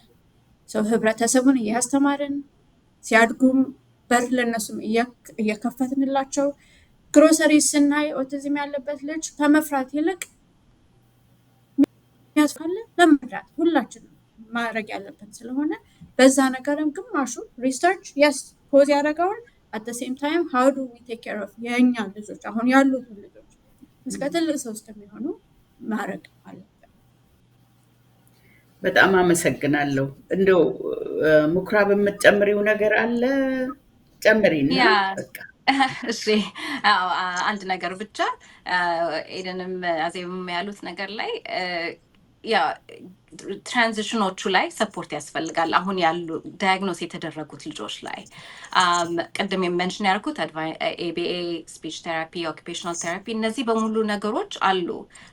ሰው ህብረተሰቡን እያስተማርን ሲያድጉም በር ለእነሱም እየከፈትንላቸው ግሮሰሪ ስናይ ኦቲዝም ያለበት ልጅ ከመፍራት ይልቅ ያስፋለ ለመርዳት ሁላችንም ማድረግ ያለብን ስለሆነ በዛ ነገርም ግማሹ ሪሰርች የስ ፖዝ ያደረገውን at the same time how do we take care of የኛ ልጆች አሁን ያሉት ልጆች እስከ ትልቅ ሰው እስከሚሆኑ ማድረግ አለብን። በጣም አመሰግናለሁ። እንደው ምኩራብ የምትጨምሪው ነገር አለ? ጨምሪና በቃ። እሺ አንድ ነገር ብቻ ኤደንም አዜብም ያሉት ነገር ላይ ያ ትራንዚሽኖቹ ላይ ሰፖርት ያስፈልጋል። አሁን ያሉ ዳያግኖስ የተደረጉት ልጆች ላይ ቅድም የመንሽን ያልኩት ኤቢኤ፣ ስፒች ቴራፒ፣ ኦኪፔሽናል ቴራፒ እነዚህ በሙሉ ነገሮች አሉ።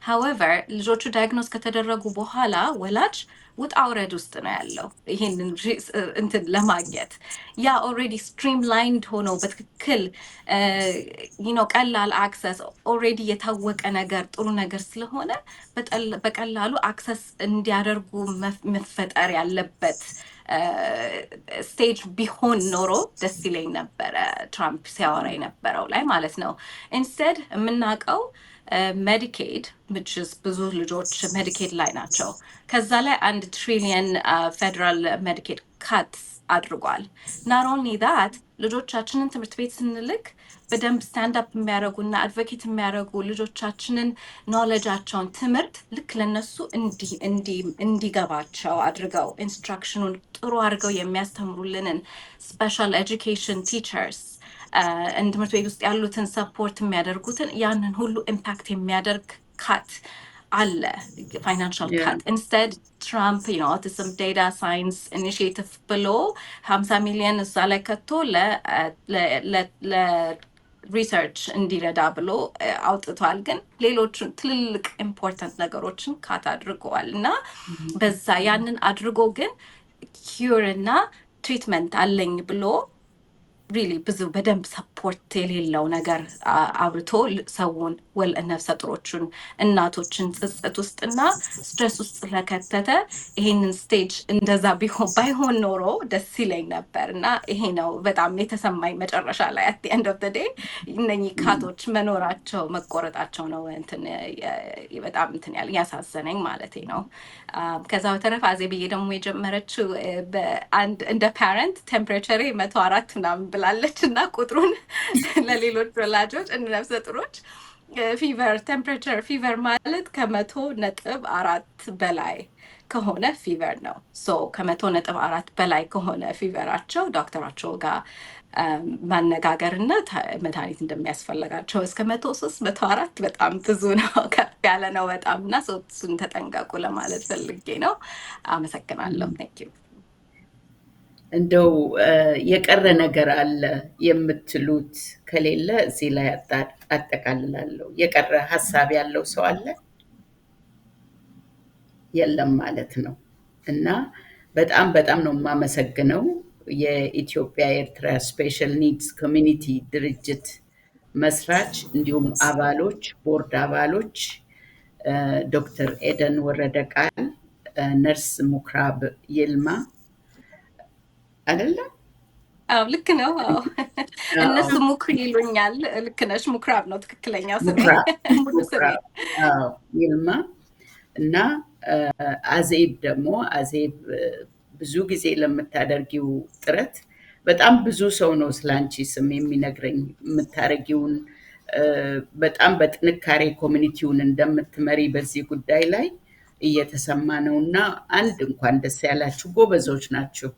ሃዌቨር ልጆቹ ዳያግኖስ ከተደረጉ በኋላ ወላጅ ውጣ ውረድ ውስጥ ነው ያለው ይሄንን እንትን ለማግኘት። ያ ኦልሬዲ ስትሪም ላይንድ ሆነው በትክክል ቀላል አክሰስ ኦልሬዲ የታወቀ ነገር ጥሩ ነገር ስለሆነ በቀላሉ አክሰስ እንዲያደርጉ መፈጠር ያለበት ስቴጅ ቢሆን ኖሮ ደስ ይለኝ ነበረ። ትራምፕ ሲያወራ የነበረው ላይ ማለት ነው። ኢንስቴድ የምናውቀው ሜዲኬድ ብዙ ልጆች ሜዲኬድ ላይ ናቸው። ከዛ ላይ 1 ትሪሊየን ፌደራል ሜዲኬድ ካት አድርጓል። ናት ኦንሊ ዛት ልጆቻችንን ትምህርት ቤት ስንልክ በደንብ ስታንድ አፕ የሚያደርጉና አድቮኬት የሚያደርጉ ልጆቻችንን ኖሌጃቸውን ትምህርት ልክ ለነሱ እንዲገባቸው አድርገው ኢንስትራክሽኑን ጥሩ አድርገው የሚያስተምሩልንን ስፔሻል ኤጁኬሽን ቲቸርስ ትምህርት ቤት ውስጥ ያሉትን ሰፖርት የሚያደርጉትን ያንን ሁሉ ኢምፓክት የሚያደርግ ካት አለ ፋይናንሻል ካት። ኢንስቴድ ትራምፕ ኦቲዝም ዴታ ሳይንስ ኢኒሺየቲቭ ብሎ 50 ሚሊዮን እዛ ላይ ከቶ ለሪሰርች እንዲረዳ ብሎ አውጥቷል። ግን ሌሎቹን ትልልቅ ኢምፖርታንት ነገሮችን ካት አድርገዋል እና በዛ ያንን አድርጎ ግን ኪዩር እና ትሪትመንት አለኝ ብሎ ሪሊ ብዙ በደንብ ሰፖርት የሌለው ነገር አብርቶ ሰውን ነፍሰ ጡሮችን እናቶችን ጽጽት ውስጥና ስትረስ ውስጥ ለከተተ ይሄንን ስቴጅ እንደዛ ባይሆን ኖሮ ደስ ይለኝ ነበር እና ይሄ ነው በጣም የተሰማኝ መጨረሻ ላይ አት ኤንድ ኦፍ ዘ ዴይ እነኚህ ካቶች መኖራቸው መቆረጣቸው ነው በጣም እንትን ያሳዘነኝ ማለት ነው። ከዛ በተረፈ አዜብዬ ደግሞ የጀመረችው እንደ ፓረንት ቴምፕሬቸሬ 104 ምናምን ብላለች እና ቁጥሩን ለሌሎች ወላጆች ነፍሰ ጡሮች ፊቨር ቴምፕሬቸር ፊቨር ማለት 100.4 በላይ ከሆነ ፊቨር ነው። ሶ 100.4 በላይ ከሆነ ፊቨራቸው ዶክተራቸው ጋር ማነጋገርና መድኃኒት እንደሚያስፈልጋቸው እስከ 103 104 በጣም ብዙ ነው፣ ከፍ ያለ ነው በጣም እና እሱን ተጠንቀቁ ለማለት ፈልጌ ነው። አመሰግናለሁ። ቴንክ ዩ። እንደው የቀረ ነገር አለ የምትሉት ከሌለ እዚህ ላይ አጠቃልላለሁ። የቀረ ሀሳብ ያለው ሰው አለ? የለም ማለት ነው። እና በጣም በጣም ነው የማመሰግነው የኢትዮጵያ ኤርትራ ስፔሻል ኒድስ ኮሚኒቲ ድርጅት መስራች እንዲሁም አባሎች፣ ቦርድ አባሎች ዶክተር ኤደን ወረደ ቃል፣ ነርስ ምኩራብ ይልማ አይደለም? አዎ ልክ ነው። አዎ እነሱ ሙክር ይሉኛል። ልክ ነሽ። ምኩራብ ነው ትክክለኛ ስሜ። ምኩራብ ይልማ እና አዜብ ደግሞ አዜብ ብዙ ጊዜ ለምታደርጊው ጥረት በጣም ብዙ ሰው ነው ስላንቺ ስም የሚነግረኝ። የምታደርጊውን በጣም በጥንካሬ ኮሚኒቲውን እንደምትመሪ በዚህ ጉዳይ ላይ እየተሰማ ነውና አንድ እንኳን ደስ ያላችሁ፣ ጎበዞች ናችሁ።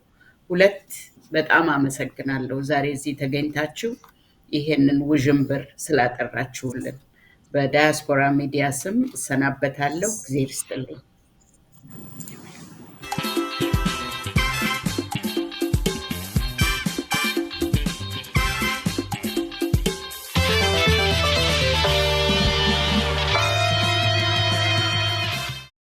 ሁለት በጣም አመሰግናለሁ ዛሬ እዚህ ተገኝታችሁ ይሄንን ውዥንብር ስላጠራችሁልን። በዳያስፖራ ሚዲያ ስም እሰናበታለሁ። እግዚአብሔር ይስጥልኝ።